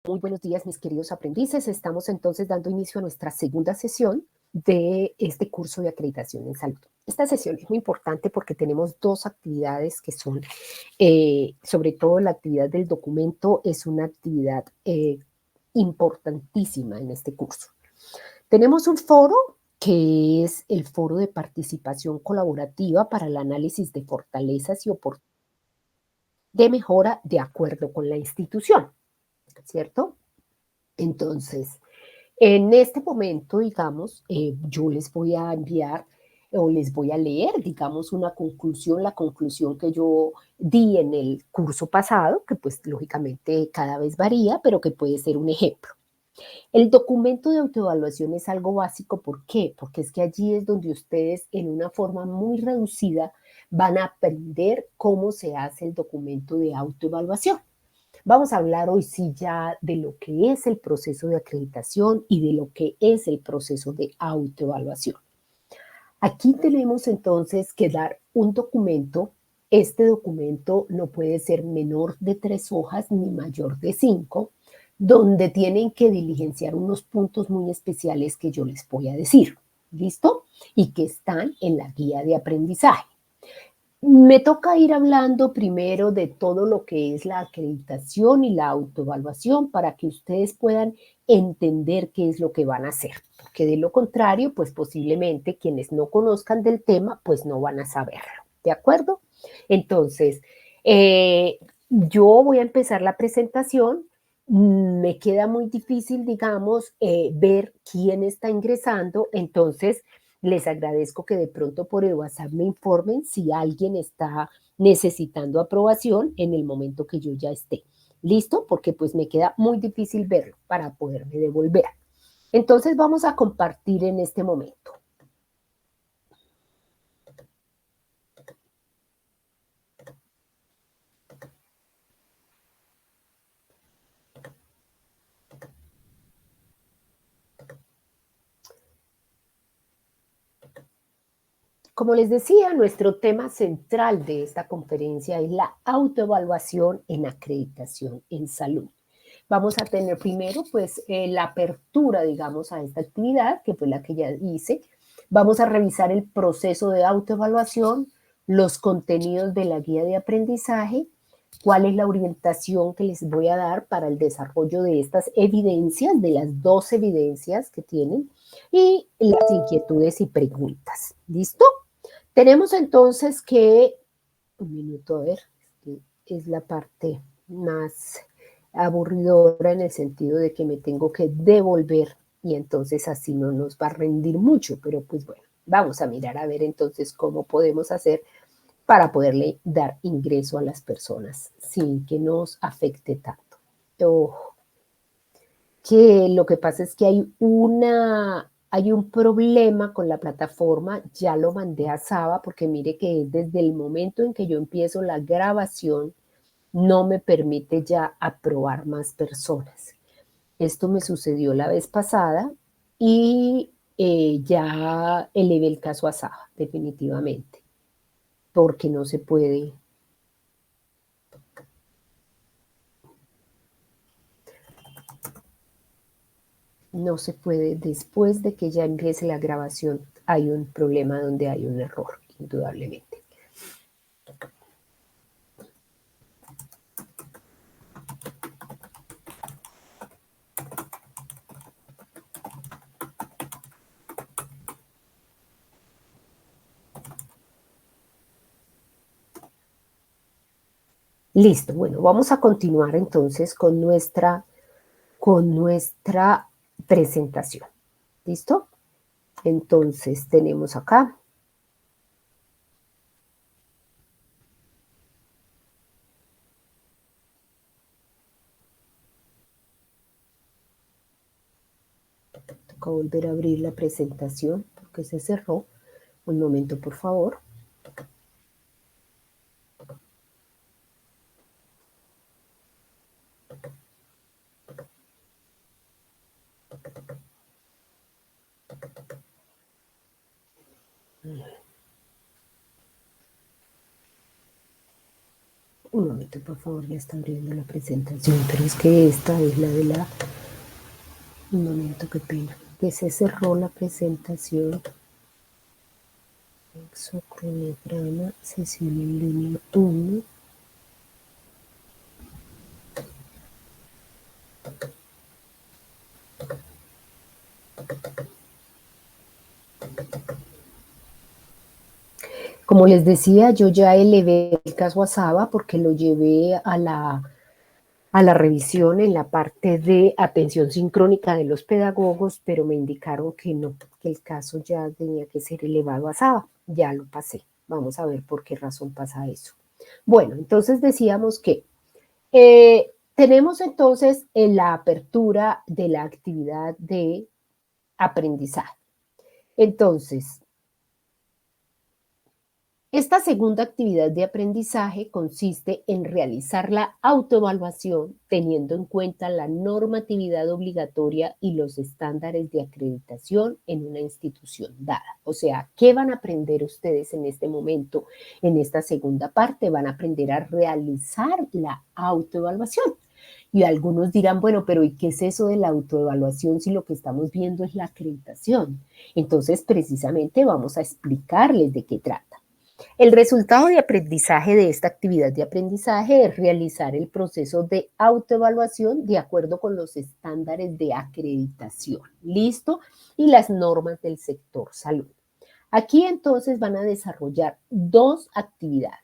Muy buenos días, mis queridos aprendices. Estamos entonces dando inicio a nuestra segunda sesión de este curso de acreditación en salud. Esta sesión es muy importante porque tenemos dos actividades que son, sobre todo la actividad del documento, es una actividad importantísima en este curso. Tenemos un foro que es el foro de participación colaborativa para el análisis de fortalezas y oportunidades de mejora de acuerdo con la institución, ¿cierto? Entonces, en este momento, digamos, yo les voy a enviar o les voy a leer, digamos, una conclusión, la conclusión que yo di en el curso pasado, que pues lógicamente cada vez varía, pero que puede ser un ejemplo. El documento de autoevaluación es algo básico, ¿por qué? Porque es que allí es donde ustedes en una forma muy reducida van a aprender cómo se hace el documento de autoevaluación. Vamos a hablar hoy sí ya de lo que es el proceso de acreditación y de lo que es el proceso de autoevaluación. Aquí tenemos entonces que dar un documento. Este documento no puede ser menor de 3 hojas ni mayor de 5, donde tienen que diligenciar unos puntos muy especiales que yo les voy a decir. ¿Listo? Y que están en la guía de aprendizaje. Me toca ir hablando primero de todo lo que es la acreditación y la autoevaluación para que ustedes puedan entender qué es lo que van a hacer, porque de lo contrario, pues posiblemente quienes no conozcan del tema, pues no van a saberlo, ¿de acuerdo? Entonces, yo voy a empezar la presentación. Me queda muy difícil, digamos, ver quién está ingresando, entonces les agradezco que de pronto por el WhatsApp me informen si alguien está necesitando aprobación en el momento que yo ya esté. ¿Listo? Porque pues me queda muy difícil verlo para poderme devolver. Entonces vamos a compartir en este momento. Como les decía, nuestro tema central de esta conferencia es la autoevaluación en acreditación en salud. Vamos a tener primero pues la apertura, digamos, a esta actividad, que fue la que ya hice. Vamos a revisar el proceso de autoevaluación, los contenidos de la guía de aprendizaje, cuál es la orientación que les voy a dar para el desarrollo de estas evidencias, de las 2 evidencias que tienen, y las inquietudes y preguntas. ¿Listo? Tenemos entonces que, un minuto, a ver, es la parte más aburridora en el sentido de que me tengo que devolver y entonces así no nos va a rendir mucho, pero pues bueno, vamos a mirar a ver entonces cómo podemos hacer para poderle dar ingreso a las personas sin que nos afecte tanto. Oh, que lo que pasa es que hay un problema con la plataforma, ya lo mandé a Saba porque mire que desde el momento en que yo empiezo la grabación no me permite ya aprobar más personas. Esto me sucedió la vez pasada y ya elevé el caso a Saba, definitivamente, porque no se puede. No se puede, después de que ya empiece la grabación, hay un problema donde hay un error, indudablemente. Listo, bueno, vamos a continuar entonces con nuestra presentación. ¿Listo? Entonces tenemos acá. Toca volver a abrir la presentación porque se cerró. Un momento, por favor. Un momento, por favor, ya está abriendo la presentación, pero es que esta es la de la... Un momento, qué pena. Que se cerró la presentación. Exocronograma, sesión en línea 1. Como les decía, yo ya elevé el caso a Saba porque lo llevé a la revisión en la parte de atención sincrónica de los pedagogos, pero me indicaron que no, que el caso ya tenía que ser elevado a Saba. Ya lo pasé. Vamos a ver por qué razón pasa eso. Bueno, entonces decíamos que tenemos entonces en la apertura de la actividad de aprendizaje. Entonces, esta segunda actividad de aprendizaje consiste en realizar la autoevaluación teniendo en cuenta la normatividad obligatoria y los estándares de acreditación en una institución dada. O sea, ¿qué van a aprender ustedes en este momento? En esta segunda parte van a aprender a realizar la autoevaluación. Y algunos dirán, bueno, pero ¿y qué es eso de la autoevaluación si lo que estamos viendo es la acreditación? Entonces, precisamente vamos a explicarles de qué trata. El resultado de aprendizaje de esta actividad de aprendizaje es realizar el proceso de autoevaluación de acuerdo con los estándares de acreditación, ¿listo? Y las normas del sector salud. Aquí entonces van a desarrollar dos actividades.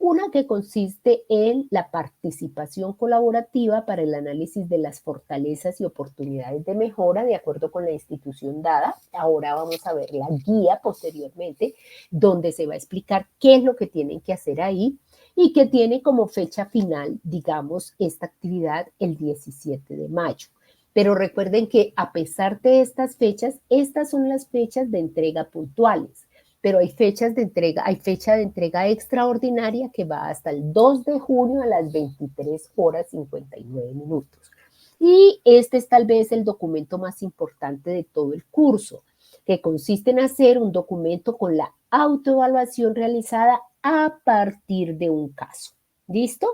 Una que consiste en la participación colaborativa para el análisis de las fortalezas y oportunidades de mejora de acuerdo con la institución dada. Ahora vamos a ver la guía posteriormente, donde se va a explicar qué es lo que tienen que hacer ahí y que tiene como fecha final, digamos, esta actividad el 17 de mayo. Pero recuerden que a pesar de estas fechas, estas son las fechas de entrega puntuales. Pero hay fechas de entrega, hay fecha de entrega extraordinaria que va hasta el 2 de junio a las 23 horas 59 minutos. Y este es tal vez el documento más importante de todo el curso, que consiste en hacer un documento con la autoevaluación realizada a partir de un caso. ¿Listo?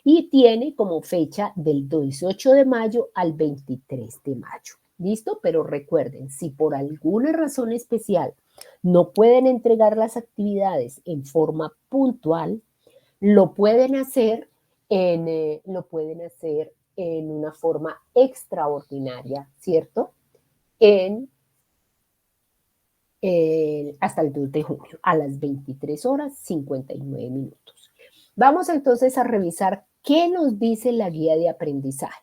Y tiene como fecha del 18 de mayo al 23 de mayo. ¿Listo? Pero recuerden, si por alguna razón especial no pueden entregar las actividades en forma puntual, lo pueden hacer en una forma extraordinaria, ¿cierto? Hasta el 2 de junio, a las 23 horas 59 minutos. Vamos entonces a revisar qué nos dice la guía de aprendizaje.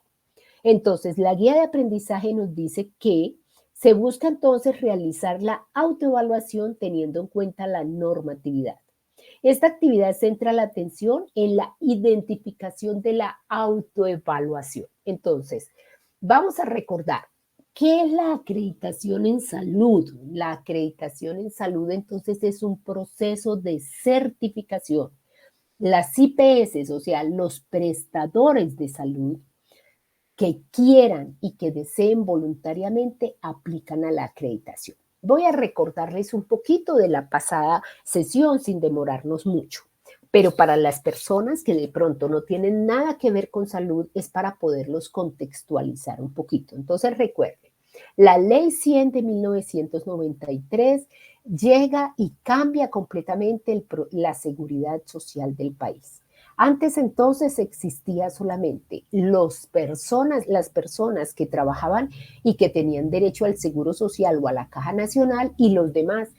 Entonces, la guía de aprendizaje nos dice que se busca entonces realizar la autoevaluación teniendo en cuenta la normatividad. Esta actividad centra la atención en la identificación de la autoevaluación. Entonces, vamos a recordar, ¿qué es la acreditación en salud? La acreditación en salud entonces es un proceso de certificación. Las IPS, o sea, los prestadores de salud, que quieran y que deseen voluntariamente aplican a la acreditación. Voy a recordarles un poquito de la pasada sesión sin demorarnos mucho, pero para las personas que de pronto no tienen nada que ver con salud es para poderlos contextualizar un poquito. Entonces recuerden, la Ley 100 de 1993 llega y cambia completamente la seguridad social del país. Antes entonces existía solamente las personas que trabajaban y que tenían derecho al seguro social o a la caja nacional y los demás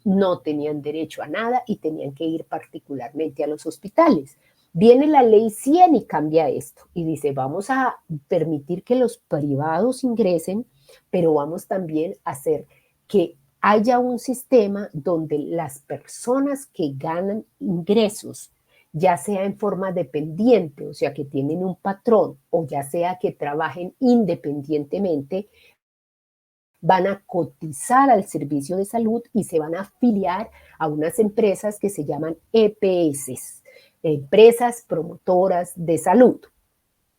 no tenían derecho a nada y tenían que ir particularmente a los hospitales. Viene la ley 100 y cambia esto y dice vamos a permitir que los privados ingresen, pero vamos también a hacer que haya un sistema donde las personas que ganan ingresos, ya sea en forma dependiente, o sea, que tienen un patrón, o ya sea que trabajen independientemente, van a cotizar al servicio de salud y se van a afiliar a unas empresas que se llaman EPS, empresas promotoras de salud.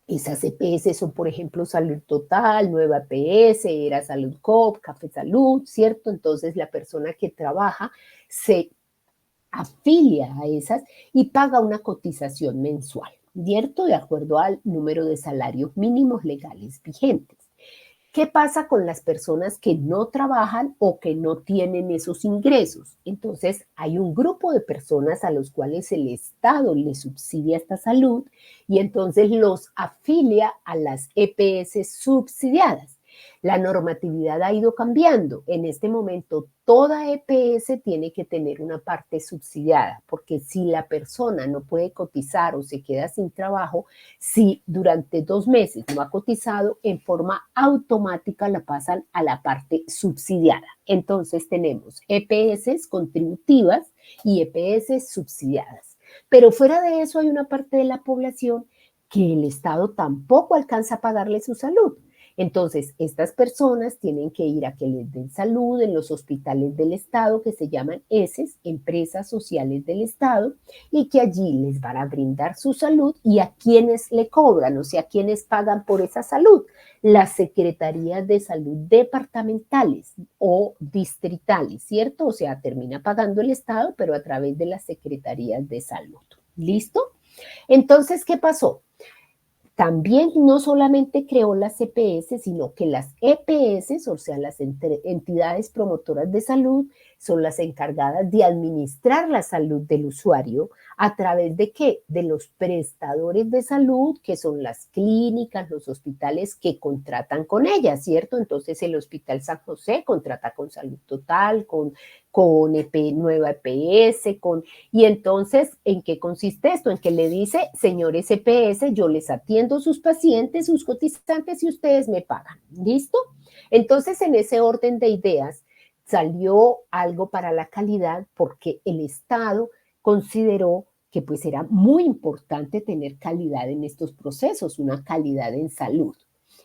Esas EPS son, por ejemplo, Salud Total, Nueva EPS, Era Salud Coop, Café Salud, ¿cierto? Entonces, la persona que trabaja se afilia a esas y paga una cotización mensual, ¿cierto? De acuerdo al número de salarios mínimos legales vigentes. ¿Qué pasa con las personas que no trabajan o que no tienen esos ingresos? Entonces, hay un grupo de personas a los cuales el Estado les subsidia esta salud y entonces los afilia a las EPS subsidiadas. La normatividad ha ido cambiando. En este momento, toda EPS tiene que tener una parte subsidiada, porque si la persona no puede cotizar o se queda sin trabajo, si durante 2 meses no ha cotizado, en forma automática la pasan a la parte subsidiada. Entonces tenemos EPS contributivas y EPS subsidiadas. Pero fuera de eso hay una parte de la población que el Estado tampoco alcanza a pagarle su salud. Entonces, estas personas tienen que ir a que les den salud en los hospitales del Estado, que se llaman ESES, Empresas Sociales del Estado, y que allí les van a brindar su salud y a quienes le cobran, o sea, quienes pagan por esa salud. Las secretarías de salud departamentales o distritales, ¿cierto? O sea, termina pagando el Estado, pero a través de las secretarías de salud. ¿Listo? Entonces, ¿qué pasó? También no solamente creó las EPS, sino que las EPS, o sea, las entidades promotoras de salud, son las encargadas de administrar la salud del usuario a través de ¿qué? De los prestadores de salud, que son las clínicas, los hospitales que contratan con ellas, ¿cierto? Entonces el Hospital San José contrata con Salud Total, con Nueva EPS, y entonces, ¿en qué consiste esto? En que le dice, señores EPS, yo les atiendo sus pacientes, sus cotizantes y ustedes me pagan. ¿Listo? Entonces, en ese orden de ideas, salió algo para la calidad porque el Estado consideró que pues era muy importante tener calidad en estos procesos, una calidad en salud.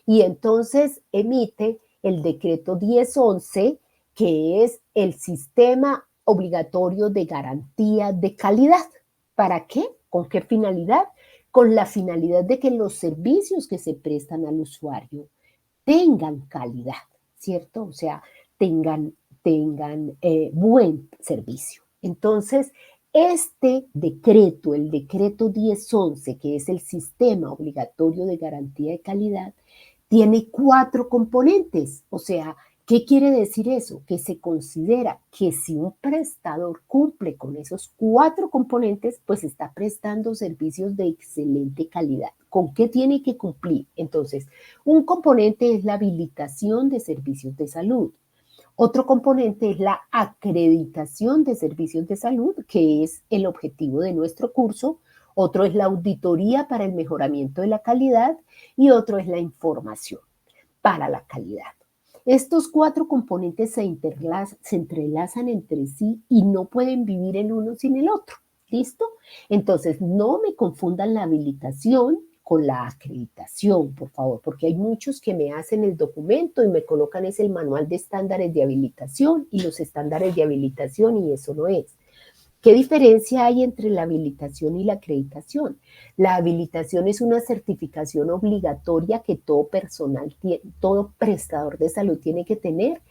Y entonces emite el decreto 1011, que es el sistema obligatorio de garantía de calidad. ¿Para qué? ¿Con qué finalidad? Con la finalidad de que los servicios que se prestan al usuario tengan calidad, ¿cierto? O sea, tengan buen servicio. Entonces, este decreto, el decreto 1011, que es el sistema obligatorio de garantía de calidad, tiene 4 componentes. O sea, ¿qué quiere decir eso? Que se considera que si un prestador cumple con esos 4 componentes, pues está prestando servicios de excelente calidad. ¿Con qué tiene que cumplir? Entonces, un componente es la habilitación de servicios de salud. Otro componente es la acreditación de servicios de salud, que es el objetivo de nuestro curso. Otro es la auditoría para el mejoramiento de la calidad y otro es la información para la calidad. Estos 4 componentes se entrelazan entre sí y no pueden vivir en uno sin el otro. ¿Listo? Entonces, no me confundan la habilitación con la acreditación, por favor, porque hay muchos que me hacen el documento y me colocan es el manual de estándares de habilitación y los estándares de habilitación y eso no es. ¿Qué diferencia hay entre la habilitación y la acreditación? La habilitación es una certificación obligatoria que todo personal, todo prestador de salud tiene que tener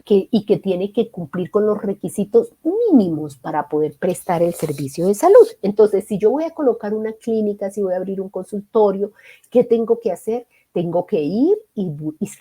y que tiene que cumplir con los requisitos mínimos para poder prestar el servicio de salud. Entonces, si yo voy a colocar una clínica, si voy a abrir un consultorio, ¿qué tengo que hacer? Tengo que ir y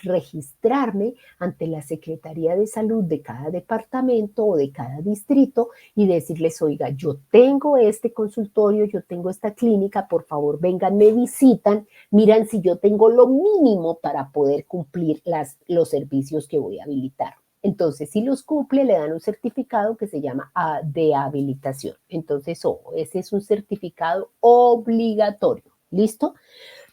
registrarme ante la Secretaría de Salud de cada departamento o de cada distrito y decirles, oiga, yo tengo este consultorio, yo tengo esta clínica, por favor vengan, me visitan, miran si yo tengo lo mínimo para poder cumplir los servicios que voy a habilitar. Entonces, si los cumple, le dan un certificado que se llama de habilitación. Entonces, ese es un certificado obligatorio. ¿Listo?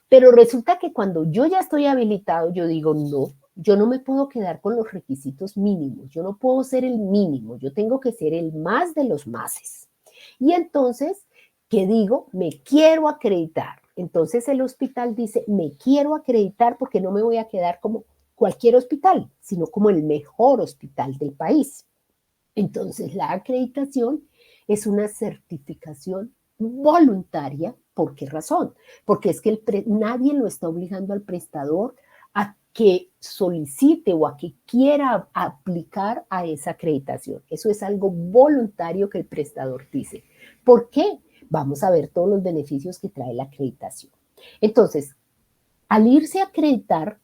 Pero resulta que cuando yo ya estoy habilitado, yo digo, no, yo no me puedo quedar con los requisitos mínimos, yo no puedo ser el mínimo, yo tengo que ser el más de los máses. Y entonces, ¿qué digo? Me quiero acreditar. Entonces el hospital dice, me quiero acreditar porque no me voy a quedar como cualquier hospital, sino como el mejor hospital del país. Entonces la acreditación es una certificación voluntaria. ¿Por qué razón? Porque es que nadie lo está obligando al prestador a que solicite o a que quiera aplicar a esa acreditación. Eso es algo voluntario que el prestador dice. ¿Por qué? Vamos a ver todos los beneficios que trae la acreditación. Entonces, al irse a acreditar,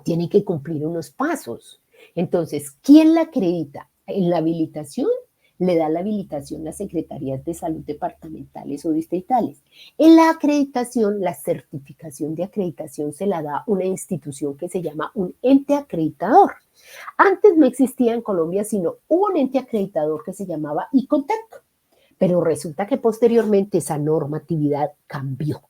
tiene que cumplir unos pasos. Entonces, ¿quién la acredita? En la habilitación le da la habilitación las secretarías de salud departamentales o distritales. En la acreditación, la certificación de acreditación se la da una institución que se llama un ente acreditador. Antes no existía en Colombia sino un ente acreditador que se llamaba ICONTEC, pero resulta que posteriormente esa normatividad cambió.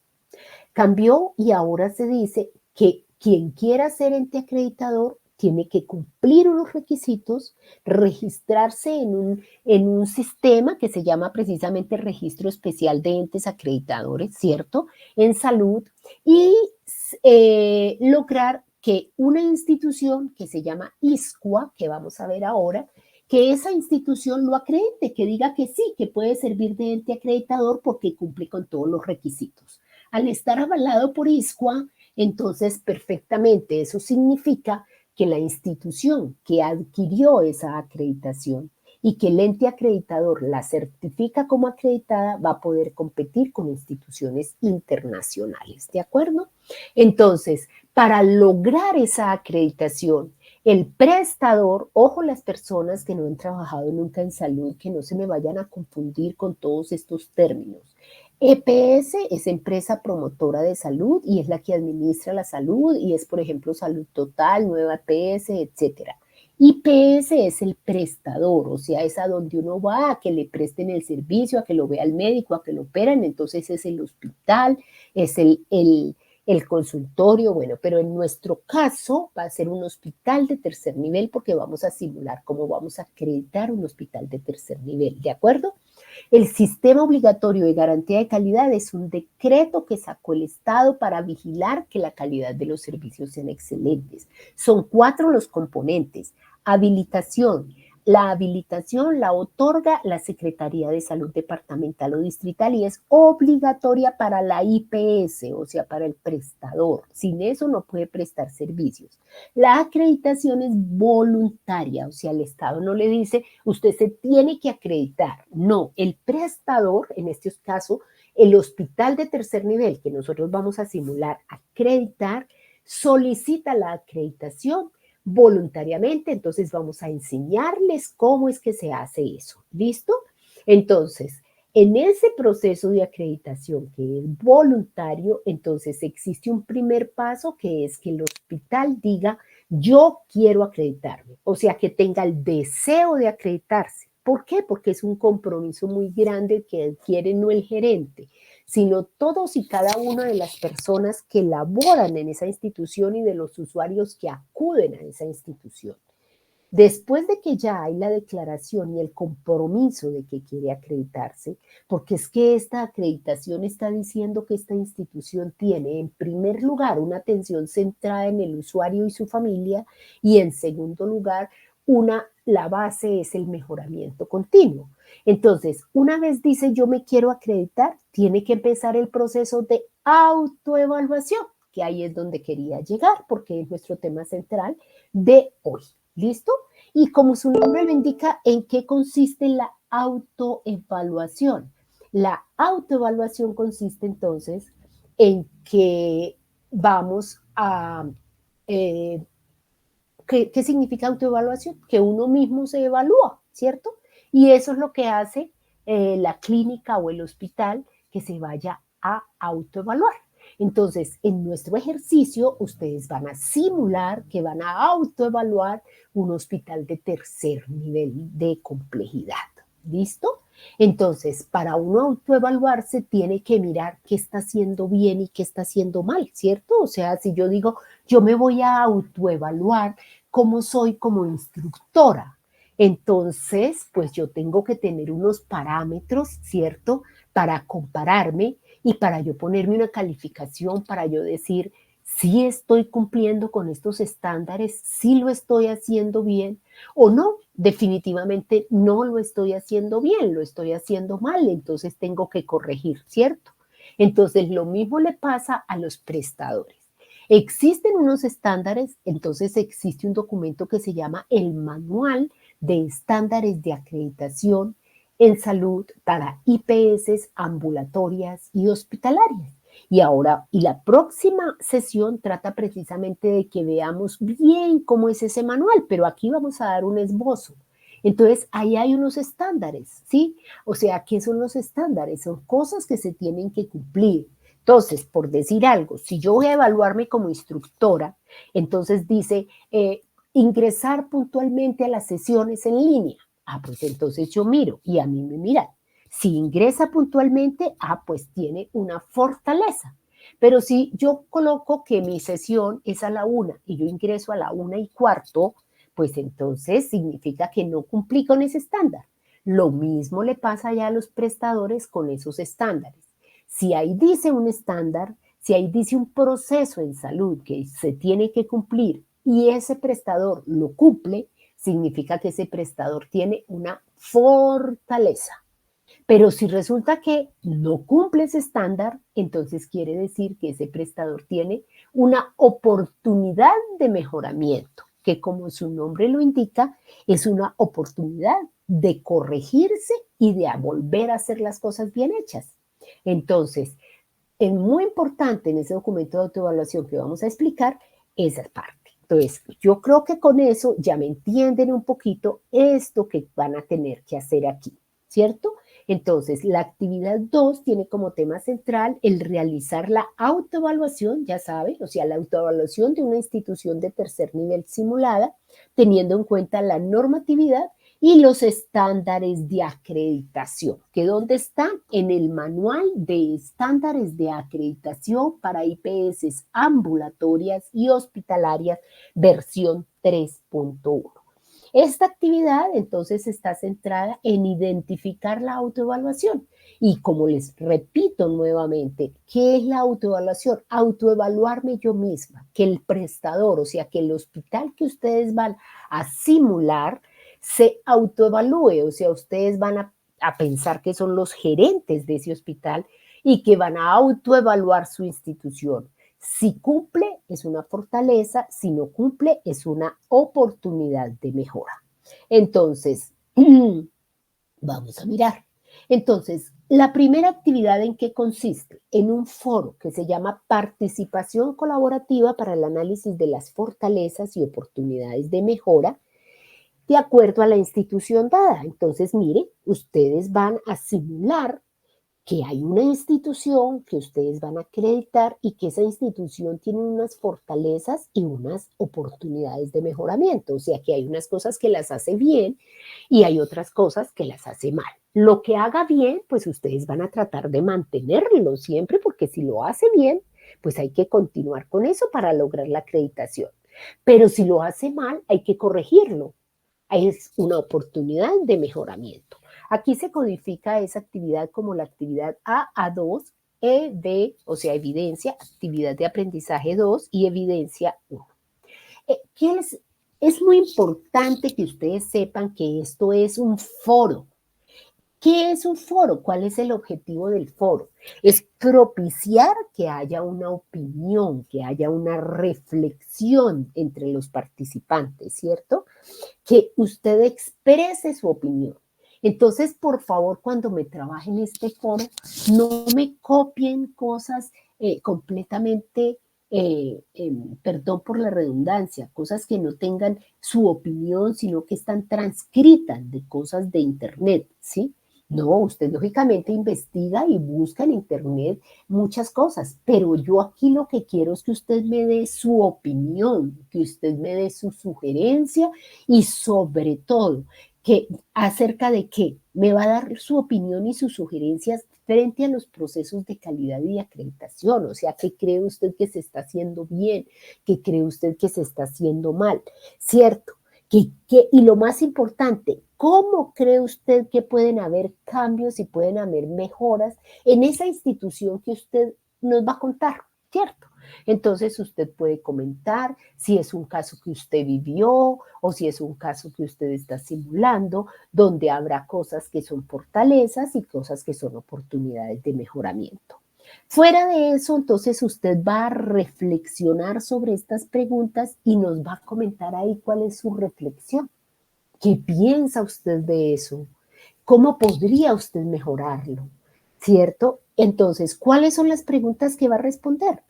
Cambió y ahora se dice que quien quiera ser ente acreditador tiene que cumplir unos requisitos, registrarse en un sistema que se llama precisamente Registro Especial de Entes Acreditadores, ¿cierto? En salud y lograr que una institución que se llama ISCUA, que vamos a ver ahora, que esa institución lo acredite, que diga que sí, que puede servir de ente acreditador porque cumple con todos los requisitos. Al estar avalado por ISCUA, entonces perfectamente eso significa que la institución que adquirió esa acreditación y que el ente acreditador la certifica como acreditada va a poder competir con instituciones internacionales, ¿de acuerdo? Entonces, para lograr esa acreditación, el prestador, ojo las personas que no han trabajado nunca en salud, que no se me vayan a confundir con todos estos términos. EPS es empresa promotora de salud y es la que administra la salud y es, por ejemplo, Salud Total, Nueva EPS, etcétera. IPS es el prestador, o sea, es a donde uno va a que le presten el servicio, a que lo vea el médico, a que lo operan, entonces es el hospital, es el consultorio, bueno, pero en nuestro caso va a ser un hospital de tercer nivel porque vamos a simular cómo vamos a acreditar un hospital de tercer nivel, ¿de acuerdo? El sistema obligatorio de garantía de calidad es un decreto que sacó el Estado para vigilar que la calidad de los servicios sean excelentes. Son 4 los componentes. Habilitación. La habilitación la otorga la Secretaría de Salud Departamental o Distrital y es obligatoria para la IPS, o sea, para el prestador. Sin eso no puede prestar servicios. La acreditación es voluntaria, o sea, el Estado no le dice, usted se tiene que acreditar. No, el prestador, en este caso, el hospital de tercer nivel que nosotros vamos a simular, acreditar, solicita la acreditación voluntariamente, entonces vamos a enseñarles cómo es que se hace eso. ¿Listo? Entonces, en ese proceso de acreditación que es voluntario, entonces existe un primer paso que es que el hospital diga, yo quiero acreditarme, o sea, que tenga el deseo de acreditarse. ¿Por qué? Porque es un compromiso muy grande que adquiere no el gerente, sino todos y cada una de las personas que laboran en esa institución y de los usuarios que acuden a esa institución. Después de que ya hay la declaración y el compromiso de que quiere acreditarse, porque es que esta acreditación está diciendo que esta institución tiene, en primer lugar, una atención centrada en el usuario y su familia, y en segundo lugar, la base es el mejoramiento continuo. Entonces, una vez dice yo me quiero acreditar, tiene que empezar el proceso de autoevaluación, que ahí es donde quería llegar, porque es nuestro tema central de hoy. ¿Listo? Y como su nombre lo indica, ¿en qué consiste la autoevaluación? La autoevaluación consiste entonces en que vamos a... ¿qué significa autoevaluación? Que uno mismo se evalúa, ¿cierto? Y eso es lo que hace la clínica o el hospital que se vaya a autoevaluar. Entonces, en nuestro ejercicio, ustedes van a simular que van a autoevaluar un hospital de tercer nivel de complejidad. ¿Listo? Entonces, para uno autoevaluarse, tiene que mirar qué está haciendo bien y qué está haciendo mal, ¿cierto? O sea, si yo digo, yo me voy a autoevaluar cómo soy como instructora, entonces, pues yo tengo que tener unos parámetros, ¿cierto? Para compararme y para yo ponerme una calificación, para yo decir, si estoy cumpliendo con estos estándares, si lo estoy haciendo bien o no, definitivamente no lo estoy haciendo bien, lo estoy haciendo mal, entonces tengo que corregir, ¿cierto? Entonces lo mismo le pasa a los prestadores. Existen unos estándares, entonces existe un documento que se llama el Manual de Estándares de Acreditación en Salud para IPS ambulatorias y hospitalarias. Y la próxima sesión trata precisamente de que veamos bien cómo es ese manual, pero aquí vamos a dar un esbozo. Entonces, ahí hay unos estándares, ¿sí? O sea, ¿qué son los estándares? Son cosas que se tienen que cumplir. Entonces, por decir algo, si yo voy a evaluarme como instructora, entonces dice ingresar puntualmente a las sesiones en línea. Ah, pues entonces yo miro y a mí me miran. Si ingresa puntualmente, ah, pues tiene una fortaleza. Pero si yo coloco que mi sesión es a la 1 y yo ingreso a la 1:15, pues entonces significa que no cumplí con ese estándar. Lo mismo le pasa ya a los prestadores con esos estándares. Si ahí dice un estándar, si ahí dice un proceso en salud que se tiene que cumplir y ese prestador lo cumple, significa que ese prestador tiene una fortaleza. Pero si resulta que no cumple ese estándar, entonces quiere decir que ese prestador tiene una oportunidad de mejoramiento, que como su nombre lo indica, es una oportunidad de corregirse y de volver a hacer las cosas bien hechas. Entonces, es muy importante en ese documento de autoevaluación que vamos a explicar esa parte. Entonces, yo creo que con eso ya me entienden un poquito esto que van a tener que hacer aquí, ¿cierto? Entonces, la actividad 2 tiene como tema central el realizar la autoevaluación, ya saben, o sea, la autoevaluación de una institución de tercer nivel simulada, teniendo en cuenta la normatividad y los estándares de acreditación, que ¿dónde están? En el Manual de Estándares de Acreditación para IPS ambulatorias y hospitalarias, versión 3.1. Esta actividad entonces está centrada en identificar la autoevaluación. Y como les repito nuevamente, ¿qué es la autoevaluación? Autoevaluarme yo misma, que el prestador, o sea, que el hospital que ustedes van a simular, se autoevalúe, o sea, ustedes van a pensar que son los gerentes de ese hospital y que van a autoevaluar su institución. Si cumple, es una fortaleza, si no cumple, es una oportunidad de mejora. Entonces, vamos a mirar. Entonces, la primera actividad en qué consiste? En un foro que se llama Participación Colaborativa para el Análisis de las Fortalezas y Oportunidades de Mejora de acuerdo a la institución dada. Entonces, mire, ustedes van a simular que hay una institución que ustedes van a acreditar y que esa institución tiene unas fortalezas y unas oportunidades de mejoramiento. O sea, que hay unas cosas que las hace bien y hay otras cosas que las hace mal. Lo que haga bien, pues ustedes van a tratar de mantenerlo siempre, porque si lo hace bien, pues hay que continuar con eso para lograr la acreditación. Pero si lo hace mal, hay que corregirlo. Es una oportunidad de mejoramiento. Aquí se codifica esa actividad como la actividad A2, ED, o sea, evidencia, actividad de aprendizaje 2 y evidencia 1. ¿Qué es muy importante que ustedes sepan que esto es un foro. ¿Qué es un foro? ¿Cuál es el objetivo del foro? Es propiciar que haya una opinión, que haya una reflexión entre los participantes, ¿cierto? Que usted exprese su opinión. Entonces, por favor, cuando me trabaje en este foro, no me copien cosas completamente, perdón por la redundancia, cosas que no tengan su opinión, sino que están transcritas de cosas de Internet, ¿sí? No, usted lógicamente investiga y busca en Internet muchas cosas, pero yo aquí lo que quiero es que usted me dé su opinión, que usted me dé su sugerencia y sobre todo, que acerca de qué me va a dar su opinión y sus sugerencias frente a los procesos de calidad y de acreditación, o sea, qué cree usted que se está haciendo bien, qué cree usted que se está haciendo mal, ¿cierto? Y lo más importante, ¿cómo cree usted que pueden haber cambios y pueden haber mejoras en esa institución que usted nos va a contar, ¿cierto? Entonces usted puede comentar si es un caso que usted vivió o si es un caso que usted está simulando, donde habrá cosas que son fortalezas y cosas que son oportunidades de mejoramiento. Fuera de eso, entonces usted va a reflexionar sobre estas preguntas y nos va a comentar ahí cuál es su reflexión. ¿Qué piensa usted de eso? ¿Cómo podría usted mejorarlo? ¿Cierto? Entonces, ¿cuáles son las preguntas que va a responder?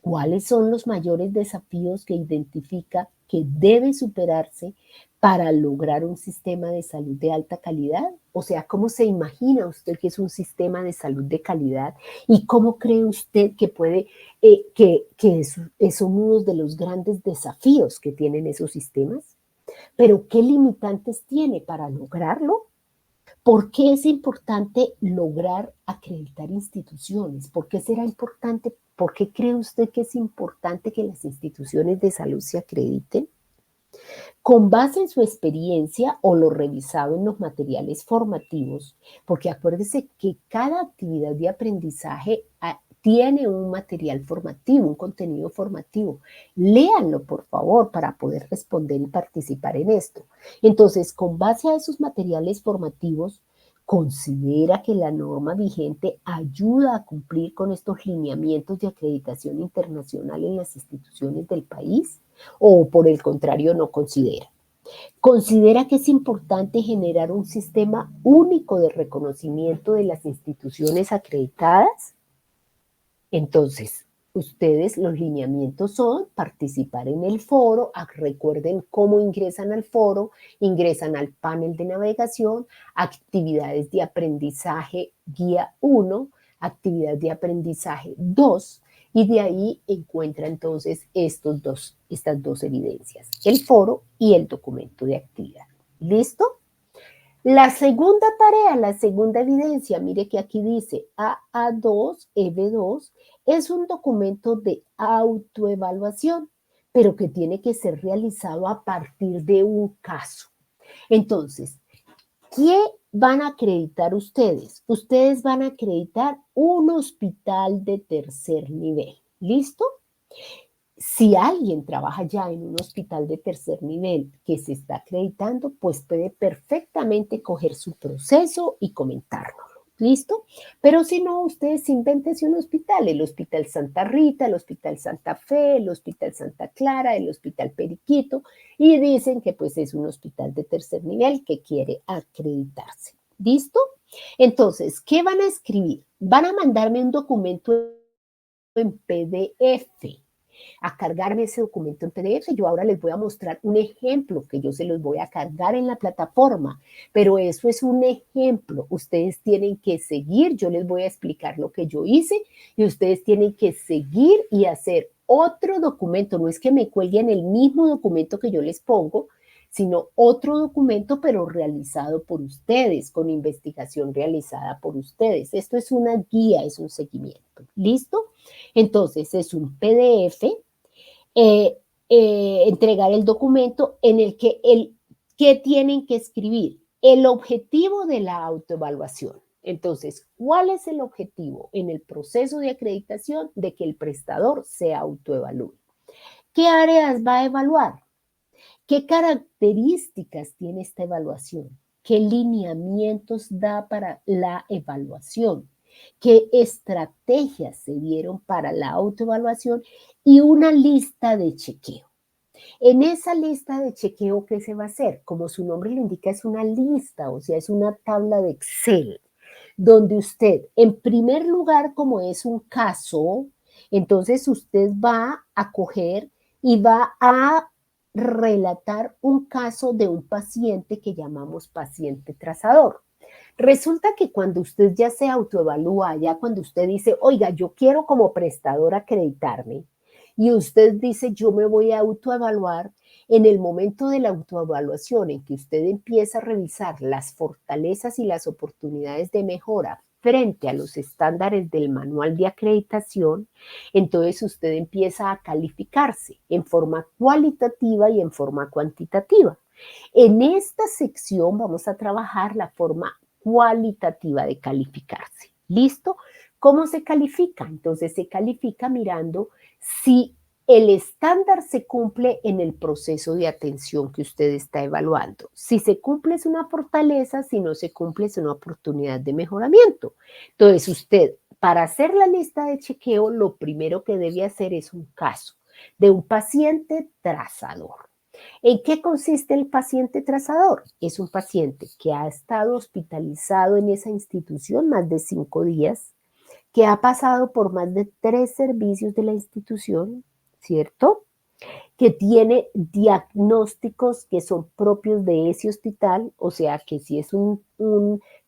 ¿Cuáles son los mayores desafíos que identifica que debe superarse para lograr un sistema de salud de alta calidad? O sea, ¿cómo se imagina usted que es un sistema de salud de calidad y cómo cree usted que puede, son uno de los grandes desafíos que tienen esos sistemas? Pero ¿qué limitantes tiene para lograrlo? ¿Por qué es importante lograr acreditar instituciones? ¿Por qué será importante? ¿Por qué cree usted que es importante que las instituciones de salud se acrediten? Con base en su experiencia o lo revisado en los materiales formativos, porque acuérdese que cada actividad de aprendizaje tiene un material formativo, un contenido formativo. Léanlo, por favor, para poder responder y participar en esto. Entonces, con base a esos materiales formativos, ¿considera que la norma vigente ayuda a cumplir con estos lineamientos de acreditación internacional en las instituciones del país? ¿O por el contrario no considera? ¿Considera que es importante generar un sistema único de reconocimiento de las instituciones acreditadas? Entonces, ustedes, los lineamientos son participar en el foro, recuerden cómo ingresan al foro, ingresan al panel de navegación, actividades de aprendizaje guía 1, actividad de aprendizaje 2, y de ahí encuentra entonces estas dos evidencias, el foro y el documento de actividad. ¿Listo? La segunda tarea, la segunda evidencia, mire que aquí dice AA2, EB2, es un documento de autoevaluación, pero que tiene que ser realizado a partir de un caso. Entonces, ¿qué van a acreditar ustedes? Ustedes van a acreditar un hospital de tercer nivel. ¿Listo? Si alguien trabaja ya en un hospital de tercer nivel que se está acreditando, pues puede perfectamente coger su proceso y comentarlo. ¿Listo? Pero si no, ustedes invéntense un hospital, el Hospital Santa Rita, el Hospital Santa Fe, el Hospital Santa Clara, el Hospital Periquito, y dicen que pues es un hospital de tercer nivel que quiere acreditarse. ¿Listo? Entonces, ¿qué van a escribir? Van a mandarme un documento en PDF, a cargarme ese documento en PDF. Yo ahora les voy a mostrar un ejemplo que yo se los voy a cargar en la plataforma, pero eso es un ejemplo. Ustedes tienen que seguir, yo les voy a explicar lo que yo hice y ustedes tienen que seguir y hacer otro documento. No es que me cuelguen el mismo documento que yo les pongo, sino otro documento, pero realizado por ustedes, con investigación realizada por ustedes. Esto es una guía, es un seguimiento. ¿Listo? Entonces, es un PDF, entregar el documento en el que ¿qué tienen que escribir? El objetivo de la autoevaluación. Entonces, ¿cuál es el objetivo en el proceso de acreditación? De que el prestador se autoevalúe. ¿Qué áreas va a evaluar? ¿Qué características tiene esta evaluación? ¿Qué lineamientos da para la evaluación? ¿Qué estrategias se dieron para la autoevaluación? Y una lista de chequeo. En esa lista de chequeo, ¿qué se va a hacer? Como su nombre lo indica, es una lista, o sea, es una tabla de Excel, donde usted, en primer lugar, como es un caso, entonces usted va a coger y va a relatar un caso de un paciente que llamamos paciente trazador. Resulta que cuando usted ya se autoevalúa, ya cuando usted dice, oiga, yo quiero como prestador acreditarme, y usted dice, yo me voy a autoevaluar, en el momento de la autoevaluación en que usted empieza a revisar las fortalezas y las oportunidades de mejora frente a los estándares del manual de acreditación, entonces usted empieza a calificarse en forma cualitativa y en forma cuantitativa. En esta sección vamos a trabajar la forma cualitativa de calificarse. ¿Listo? ¿Cómo se califica? Entonces se califica mirando si el estándar se cumple en el proceso de atención que usted está evaluando. Si se cumple es una fortaleza, si no se cumple es una oportunidad de mejoramiento. Entonces usted para hacer la lista de chequeo, lo primero que debe hacer es un caso de un paciente trazador. ¿En qué consiste el paciente trazador? Es un paciente que ha estado hospitalizado en esa institución más de 5 días, que ha pasado por más de 3 servicios de la institución, ¿cierto? Que tiene diagnósticos que son propios de ese hospital, o sea que si es un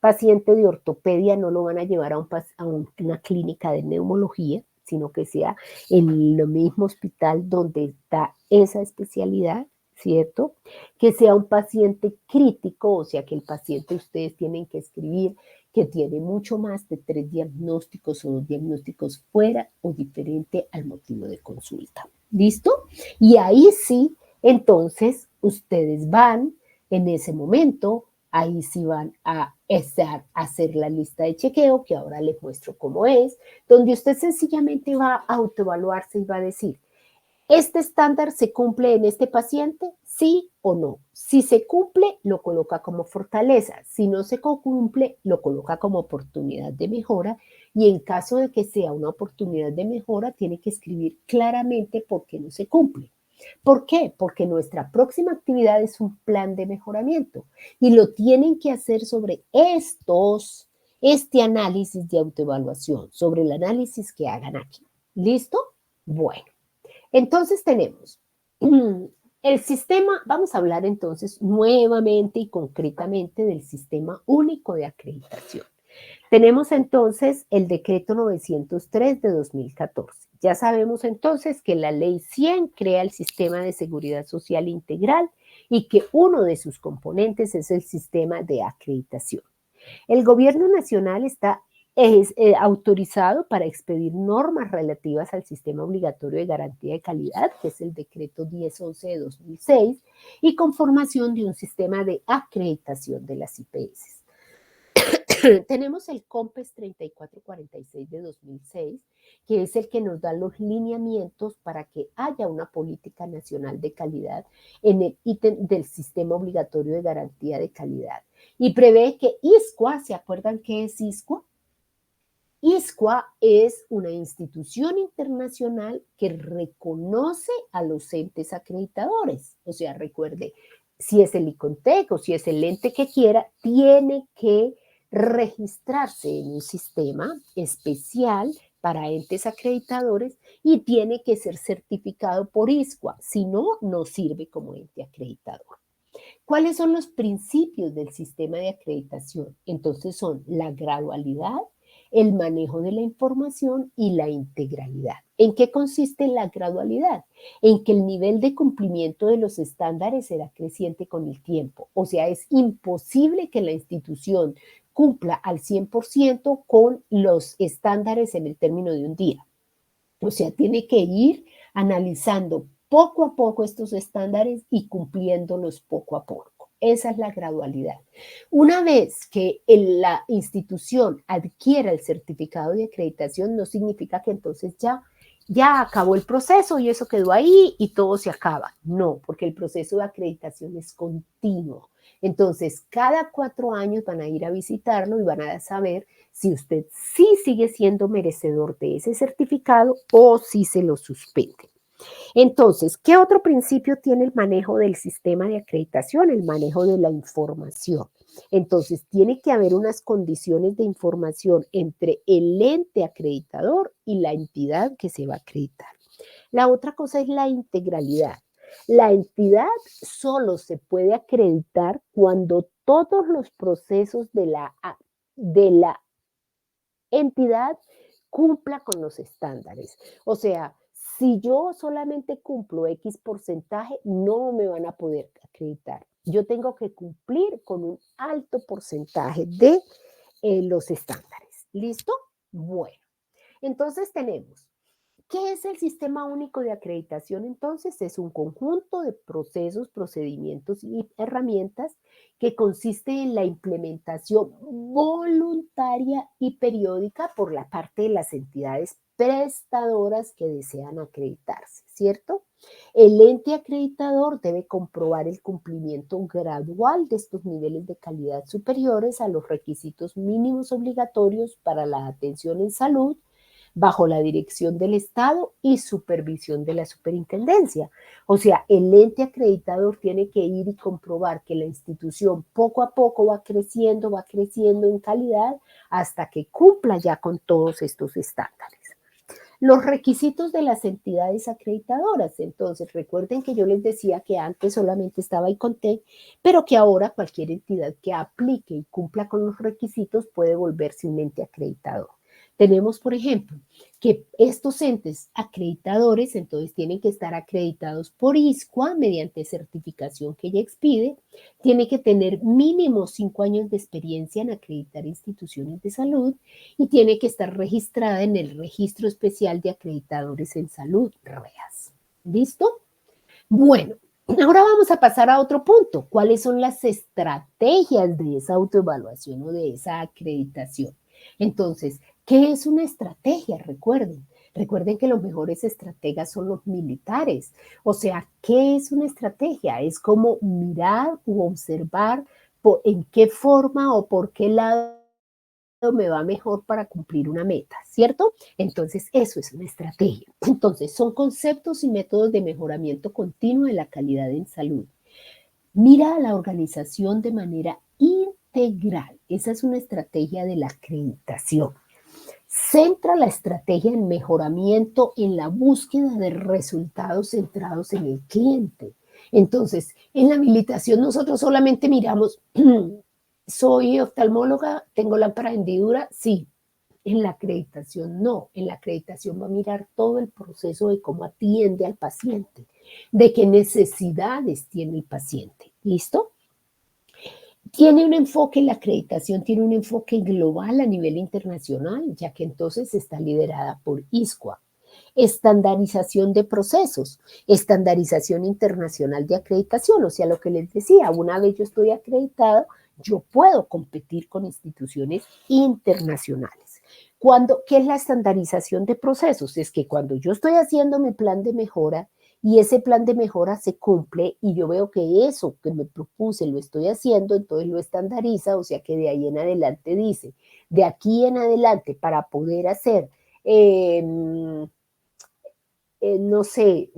paciente de ortopedia no lo van a llevar a una clínica de neumología, sino que sea en el mismo hospital donde está esa especialidad, ¿cierto? Que sea un paciente crítico, o sea que el paciente ustedes tienen que escribir que tiene mucho más de 3 diagnósticos o 2 diagnósticos fuera o diferente al motivo de consulta. ¿Listo? Y ahí sí, entonces ustedes van en ese momento, ahí sí van a hacer la lista de chequeo, que ahora les muestro cómo es, donde usted sencillamente va a autoevaluarse y va a decir, ¿este estándar se cumple en este paciente? ¿Sí o no? Si se cumple, lo coloca como fortaleza. Si no se cumple, lo coloca como oportunidad de mejora. Y en caso de que sea una oportunidad de mejora, tiene que escribir claramente por qué no se cumple. ¿Por qué? Porque nuestra próxima actividad es un plan de mejoramiento y lo tienen que hacer sobre este análisis de autoevaluación, sobre el análisis que hagan aquí. ¿Listo? Bueno. Entonces tenemos el sistema, vamos a hablar entonces nuevamente y concretamente del Sistema Único de Acreditación. Tenemos entonces el decreto 903 de 2014. Ya sabemos entonces que la ley 100 crea el sistema de seguridad social integral y que uno de sus componentes es el sistema de acreditación. El gobierno nacional es autorizado para expedir normas relativas al sistema obligatorio de garantía de calidad, que es el decreto 1011 de 2006, y conformación de un sistema de acreditación de las IPS. Tenemos el COMPES 3446 de 2006, que es el que nos da los lineamientos para que haya una política nacional de calidad en el ítem del sistema obligatorio de garantía de calidad. Y prevé que ISCUA, ¿se acuerdan qué es ISCUA? ISCUA es una institución internacional que reconoce a los entes acreditadores. O sea, recuerde, si es el ICONTEC o si es el ente que quiera, tiene que registrarse en un sistema especial para entes acreditadores y tiene que ser certificado por ISCUA. Si no, no sirve como ente acreditador. ¿Cuáles son los principios del sistema de acreditación? Entonces son la gradualidad, el manejo de la información y la integralidad. ¿En qué consiste la gradualidad? En que el nivel de cumplimiento de los estándares será creciente con el tiempo. O sea, es imposible que la institución cumpla al 100% con los estándares en el término de un día. O sea, tiene que ir analizando poco a poco estos estándares y cumpliéndolos poco a poco. Esa es la gradualidad. Una vez que la institución adquiera el certificado de acreditación, no significa que entonces ya acabó el proceso y eso quedó ahí y todo se acaba. No, porque el proceso de acreditación es continuo. Entonces, cada 4 años van a ir a visitarlo y van a saber si usted sí sigue siendo merecedor de ese certificado o si se lo suspende. Entonces, ¿qué otro principio tiene el manejo del sistema de acreditación? El manejo de la información. Entonces, tiene que haber unas condiciones de información entre el ente acreditador y la entidad que se va a acreditar. La otra cosa es la integralidad. La entidad solo se puede acreditar cuando todos los procesos de la entidad cumpla con los estándares. O sea, si yo solamente cumplo X porcentaje, no me van a poder acreditar. Yo tengo que cumplir con un alto porcentaje de los estándares. ¿Listo? Bueno, entonces tenemos, ¿qué es el Sistema Único de Acreditación? Entonces, es un conjunto de procesos, procedimientos y herramientas que consiste en la implementación voluntaria y periódica por la parte de las entidades prestadoras que desean acreditarse, ¿cierto? El ente acreditador debe comprobar el cumplimiento gradual de estos niveles de calidad superiores a los requisitos mínimos obligatorios para la atención en salud bajo la dirección del Estado y supervisión de la superintendencia. O sea, el ente acreditador tiene que ir y comprobar que la institución poco a poco va creciendo en calidad hasta que cumpla ya con todos estos estándares. Los requisitos de las entidades acreditadoras. Entonces, recuerden que yo les decía que antes solamente estaba ICONTEC, pero que ahora cualquier entidad que aplique y cumpla con los requisitos puede volverse un ente acreditador. Tenemos, por ejemplo, que estos entes acreditadores entonces tienen que estar acreditados por ISCUA mediante certificación que ella expide, tiene que tener mínimo 5 años de experiencia en acreditar instituciones de salud y tiene que estar registrada en el Registro Especial de Acreditadores en Salud, REAS. ¿Listo? Bueno, ahora vamos a pasar a otro punto. ¿Cuáles son las estrategias de esa autoevaluación o de esa acreditación? Entonces, ¿qué es una estrategia? Recuerden que los mejores estrategas son los militares. O sea, ¿qué es una estrategia? Es como mirar u observar en qué forma o por qué lado me va mejor para cumplir una meta, ¿cierto? Entonces, eso es una estrategia. Entonces, son conceptos y métodos de mejoramiento continuo de la calidad en salud. Mira a la organización de manera integral. Esa es una estrategia de la acreditación. Centra la estrategia en mejoramiento en la búsqueda de resultados centrados en el cliente. Entonces, en la habilitación nosotros solamente miramos, soy oftalmóloga, tengo lámpara de hendidura, sí. En la acreditación no, en la acreditación va a mirar todo el proceso de cómo atiende al paciente, de qué necesidades tiene el paciente. ¿Listo? Tiene un enfoque, la acreditación tiene un enfoque global a nivel internacional, ya que entonces está liderada por ISCUA. Estandarización de procesos, estandarización internacional de acreditación, o sea, lo que les decía, una vez yo estoy acreditado, yo puedo competir con instituciones internacionales. ¿Qué es la estandarización de procesos? Es que cuando yo estoy haciendo mi plan de mejora y ese plan de mejora se cumple y yo veo que eso que me propuse lo estoy haciendo, entonces lo estandariza, o sea que de ahí en adelante dice, de aquí en adelante para poder hacer, no sé,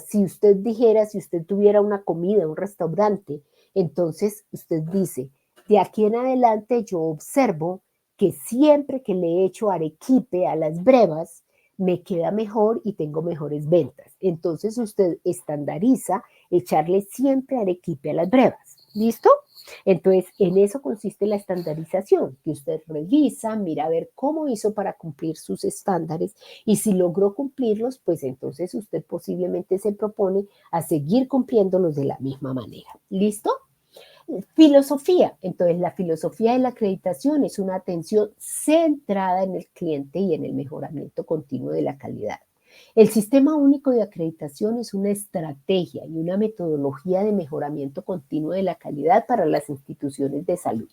si usted dijera, si usted tuviera una comida, un restaurante, entonces usted dice, de aquí en adelante yo observo que siempre que le echo arequipe a las brevas, me queda mejor y tengo mejores ventas. Entonces usted estandariza echarle siempre arequipe a las brevas. ¿Listo? Entonces, en eso consiste la estandarización, que usted revisa, mira a ver cómo hizo para cumplir sus estándares y si logró cumplirlos, pues entonces usted posiblemente se propone a seguir cumpliéndolos de la misma manera. ¿Listo? Filosofía. Entonces, la filosofía de la acreditación es una atención centrada en el cliente y en el mejoramiento continuo de la calidad. El Sistema Único de Acreditación es una estrategia y una metodología de mejoramiento continuo de la calidad para las instituciones de salud.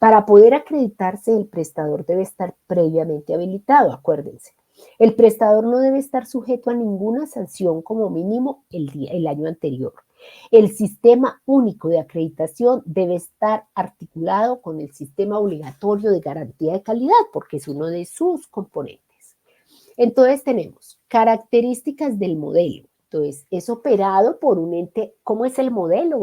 Para poder acreditarse, el prestador debe estar previamente habilitado, acuérdense. El prestador no debe estar sujeto a ninguna sanción como mínimo el año anterior. El Sistema Único de Acreditación debe estar articulado con el Sistema Obligatorio de Garantía de Calidad porque es uno de sus componentes. Entonces tenemos características del modelo. Entonces es operado por un ente. ¿Cómo es el modelo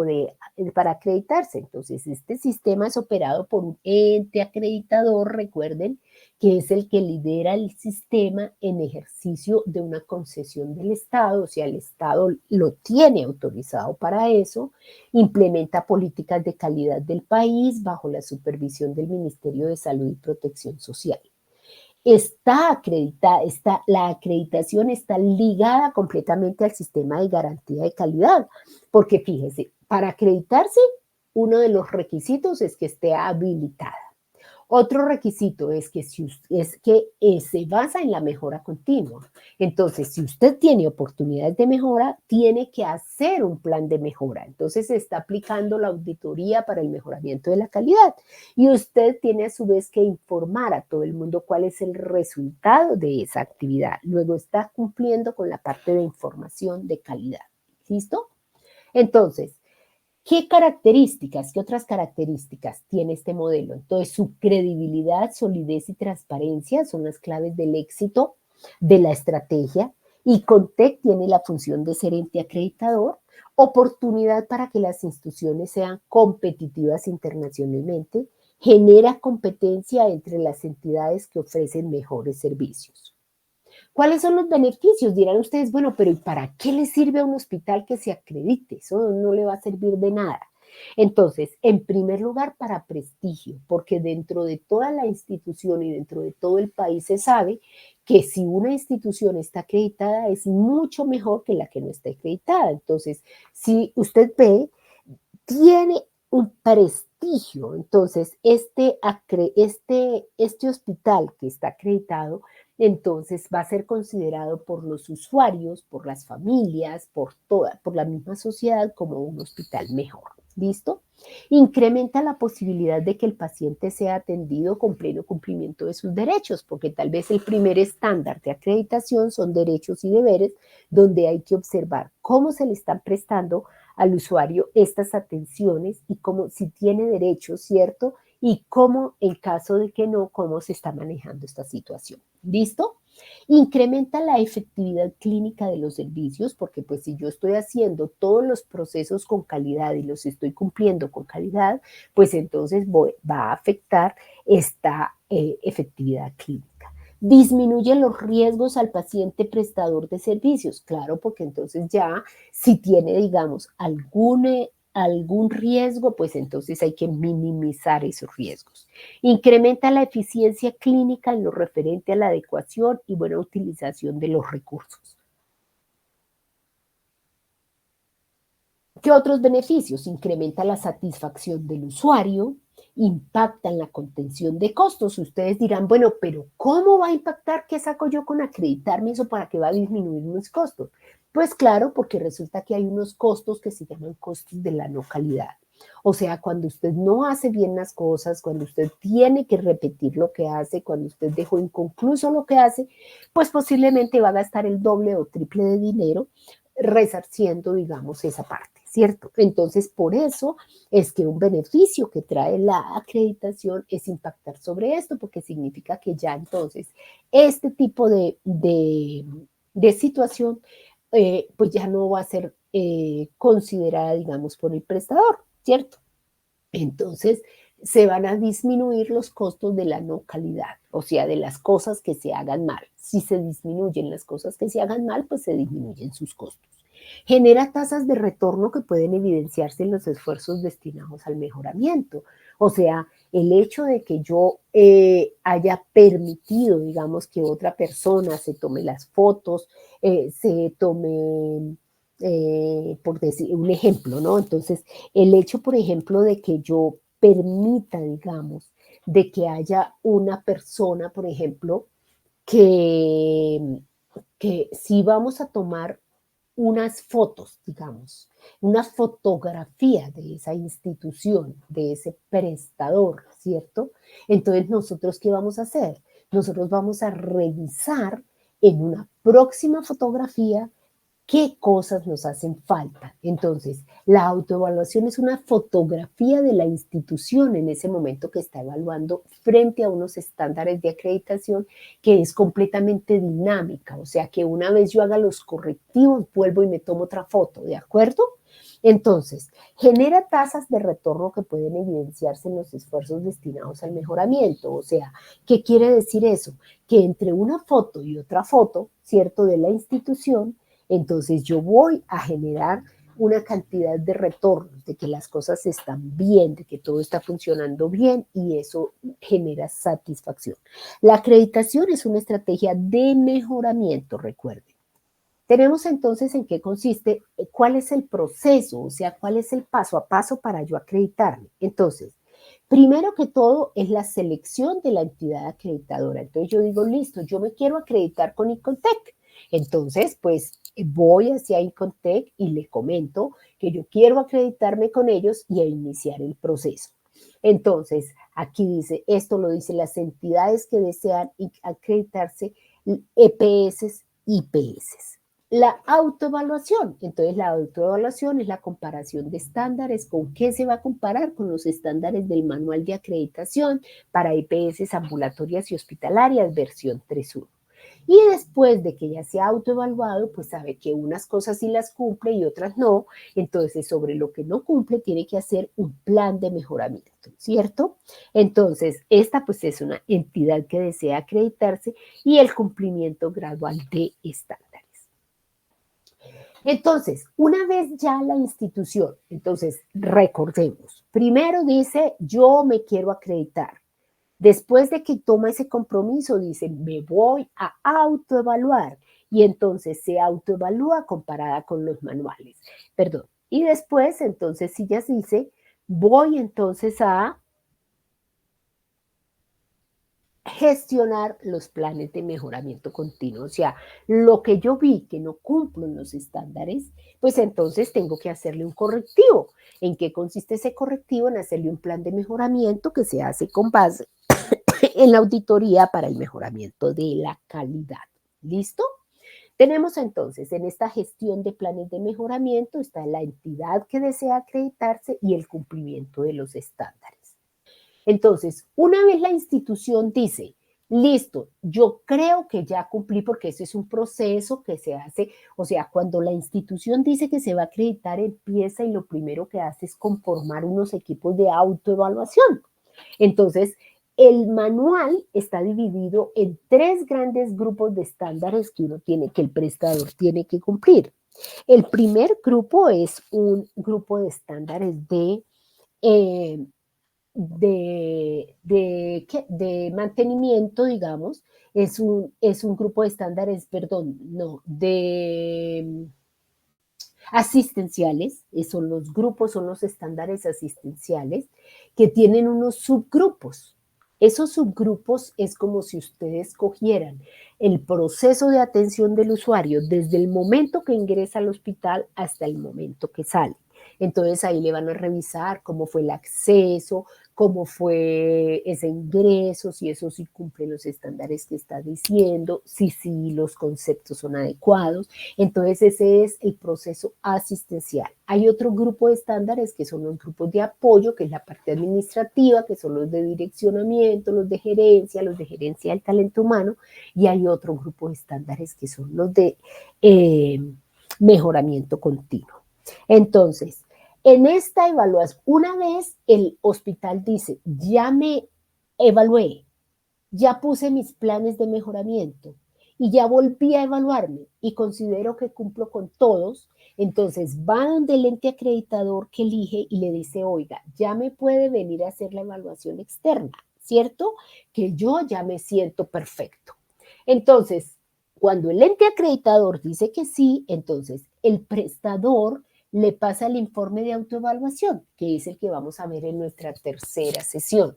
para acreditarse? Entonces este sistema es operado por un ente acreditador, recuerden, que es el que lidera el sistema en ejercicio de una concesión del Estado, o sea, el Estado lo tiene autorizado para eso, implementa políticas de calidad del país bajo la supervisión del Ministerio de Salud y Protección Social. Está acreditada, la acreditación está ligada completamente al sistema de garantía de calidad, porque fíjese, para acreditarse, uno de los requisitos es que esté habilitada. Otro requisito es que, se basa en la mejora continua. Entonces, si usted tiene oportunidades de mejora, tiene que hacer un plan de mejora. Entonces, se está aplicando la auditoría para el mejoramiento de la calidad. Y usted tiene a su vez que informar a todo el mundo cuál es el resultado de esa actividad. Luego está cumpliendo con la parte de información de calidad. ¿Listo? Entonces, qué otras características tiene este modelo? Entonces, su credibilidad, solidez y transparencia son las claves del éxito de la estrategia. Y Contec tiene la función de ser ente acreditador, oportunidad para que las instituciones sean competitivas internacionalmente, genera competencia entre las entidades que ofrecen mejores servicios. ¿Cuáles son los beneficios? Dirán ustedes, bueno, pero ¿y para qué le sirve a un hospital que se acredite? Eso no le va a servir de nada. Entonces, en primer lugar, para prestigio, porque dentro de toda la institución y dentro de todo el país se sabe que si una institución está acreditada es mucho mejor que la que no está acreditada. Entonces, si usted ve, tiene un prestigio. Entonces, este hospital que está acreditado, entonces va a ser considerado por los usuarios, por las familias, por la misma sociedad como un hospital mejor. ¿Listo? Incrementa la posibilidad de que el paciente sea atendido con pleno cumplimiento de sus derechos, porque tal vez el primer estándar de acreditación son derechos y deberes, donde hay que observar cómo se le están prestando al usuario estas atenciones y cómo, si tiene derechos, ¿cierto? Y cómo, en caso de que no, cómo se está manejando esta situación. ¿Listo? Incrementa la efectividad clínica de los servicios, porque pues si yo estoy haciendo todos los procesos con calidad y los estoy cumpliendo con calidad, pues entonces va a afectar esta efectividad clínica. Disminuye los riesgos al paciente prestador de servicios, claro, porque entonces ya si tiene, digamos, algún riesgo, pues entonces hay que minimizar esos riesgos. Incrementa la eficiencia clínica en lo referente a la adecuación y buena utilización de los recursos. ¿Qué otros beneficios? Incrementa la satisfacción del usuario, impacta en la contención de costos. Ustedes dirán, bueno, pero ¿cómo va a impactar? ¿Qué saco yo con acreditarme eso para que va a disminuir mis costos? Pues claro, porque resulta que hay unos costos que se llaman costos de la no calidad. O sea, cuando usted no hace bien las cosas, cuando usted tiene que repetir lo que hace, cuando usted dejó inconcluso lo que hace, pues posiblemente va a gastar el doble o triple de dinero resarciendo, digamos, esa parte, ¿cierto? Entonces, por eso es que un beneficio que trae la acreditación es impactar sobre esto, porque significa que ya entonces este tipo de situación, pues ya no va a ser considerada, digamos, por el prestador, ¿cierto? Entonces, se van a disminuir los costos de la no calidad, o sea, de las cosas que se hagan mal. Si se disminuyen las cosas que se hagan mal, pues se disminuyen sus costos. Genera tasas de retorno que pueden evidenciarse en los esfuerzos destinados al mejoramiento. O sea, el hecho de que yo haya permitido, digamos, que otra persona se tome las fotos, se tome, por decir un ejemplo, ¿no? Entonces, el hecho, por ejemplo, de que yo permita, digamos, de que haya una persona, por ejemplo, que, que si vamos a tomar unas fotos, digamos, una fotografía de esa institución, de ese prestador, ¿cierto? Entonces, ¿nosotros qué vamos a hacer? Nosotros vamos a revisar en una próxima fotografía qué cosas nos hacen falta. Entonces, la autoevaluación es una fotografía de la institución en ese momento que está evaluando frente a unos estándares de acreditación que es completamente dinámica. O sea, que una vez yo haga los correctivos, vuelvo y me tomo otra foto, ¿de acuerdo? Entonces, genera tasas de retorno que pueden evidenciarse en los esfuerzos destinados al mejoramiento. O sea, ¿qué quiere decir eso? Que entre una foto y otra foto, ¿cierto?, de la institución, entonces yo voy a generar una cantidad de retornos, de que las cosas están bien, de que todo está funcionando bien y eso genera satisfacción. La acreditación es una estrategia de mejoramiento, recuerden. Tenemos entonces en qué consiste, cuál es el proceso, o sea, cuál es el paso a paso para yo acreditarme. Entonces, Primero que todo es la selección de la entidad acreditadora. Entonces yo digo, listo, yo me quiero acreditar con Icontec. Entonces, pues voy hacia Icontec y le comento que yo quiero acreditarme con ellos y a iniciar el proceso. Entonces, aquí dice, esto lo dicen las entidades que desean acreditarse, EPS, IPS. La autoevaluación. Entonces, la autoevaluación es la comparación de estándares. ¿Con qué se va a comparar? Con los estándares del manual de acreditación para EPS ambulatorias y hospitalarias, versión 3.1. Y después de que ya se ha autoevaluado, pues sabe que unas cosas sí las cumple y otras no. Entonces, sobre lo que no cumple, tiene que hacer un plan de mejoramiento, ¿cierto? Entonces, esta pues es una entidad que desea acreditarse y el cumplimiento gradual de estándares. Entonces, una vez ya la institución, entonces recordemos, primero dice, yo me quiero acreditar. Después de que toma ese compromiso, dice, me voy a autoevaluar. Y entonces se autoevalúa comparada con los manuales. Perdón. Y después, entonces, si ya dice, voy entonces a gestionar los planes de mejoramiento continuo. O sea, lo que yo vi que no cumplen los estándares, pues entonces tengo que hacerle un correctivo. ¿En qué consiste ese correctivo? En hacerle un plan de mejoramiento que se hace con base en la auditoría para el mejoramiento de la calidad. ¿Listo? Tenemos entonces en esta gestión de planes de mejoramiento está la entidad que desea acreditarse y el cumplimiento de los estándares. Entonces, una vez la institución dice, listo, yo creo que ya cumplí porque ese es un proceso que se hace, o sea, cuando la institución dice que se va a acreditar, empieza y lo primero que hace es conformar unos equipos de autoevaluación. Entonces, el manual está dividido en 3 grandes grupos de estándares que que el prestador tiene que cumplir. El primer grupo es un grupo de estándares de mantenimiento, digamos, es un grupo de estándares, perdón, no, de asistenciales, son los grupos, son los estándares asistenciales, que tienen unos subgrupos. Esos subgrupos es como si ustedes cogieran el proceso de atención del usuario desde el momento que ingresa al hospital hasta el momento que sale. Entonces ahí le van a revisar cómo fue el acceso, cómo fue ese ingreso, si eso sí cumple los estándares que está diciendo, si sí los conceptos son adecuados. Entonces ese es el proceso asistencial. Hay otro grupo de estándares que son los grupos de apoyo, que es la parte administrativa, que son los de direccionamiento, los de gerencia del talento humano, y hay otro grupo de estándares que son los de mejoramiento continuo. Entonces, en esta evaluación, una vez el hospital dice, ya me evalué, ya puse mis planes de mejoramiento y ya volví a evaluarme y considero que cumplo con todos, entonces va donde el ente acreditador que elige y le dice, oiga, ya me puede venir a hacer la evaluación externa, ¿cierto? Que yo ya me siento perfecto. Entonces, cuando el ente acreditador dice que sí, entonces el prestador le pasa el informe de autoevaluación, que es el que vamos a ver en nuestra tercera sesión.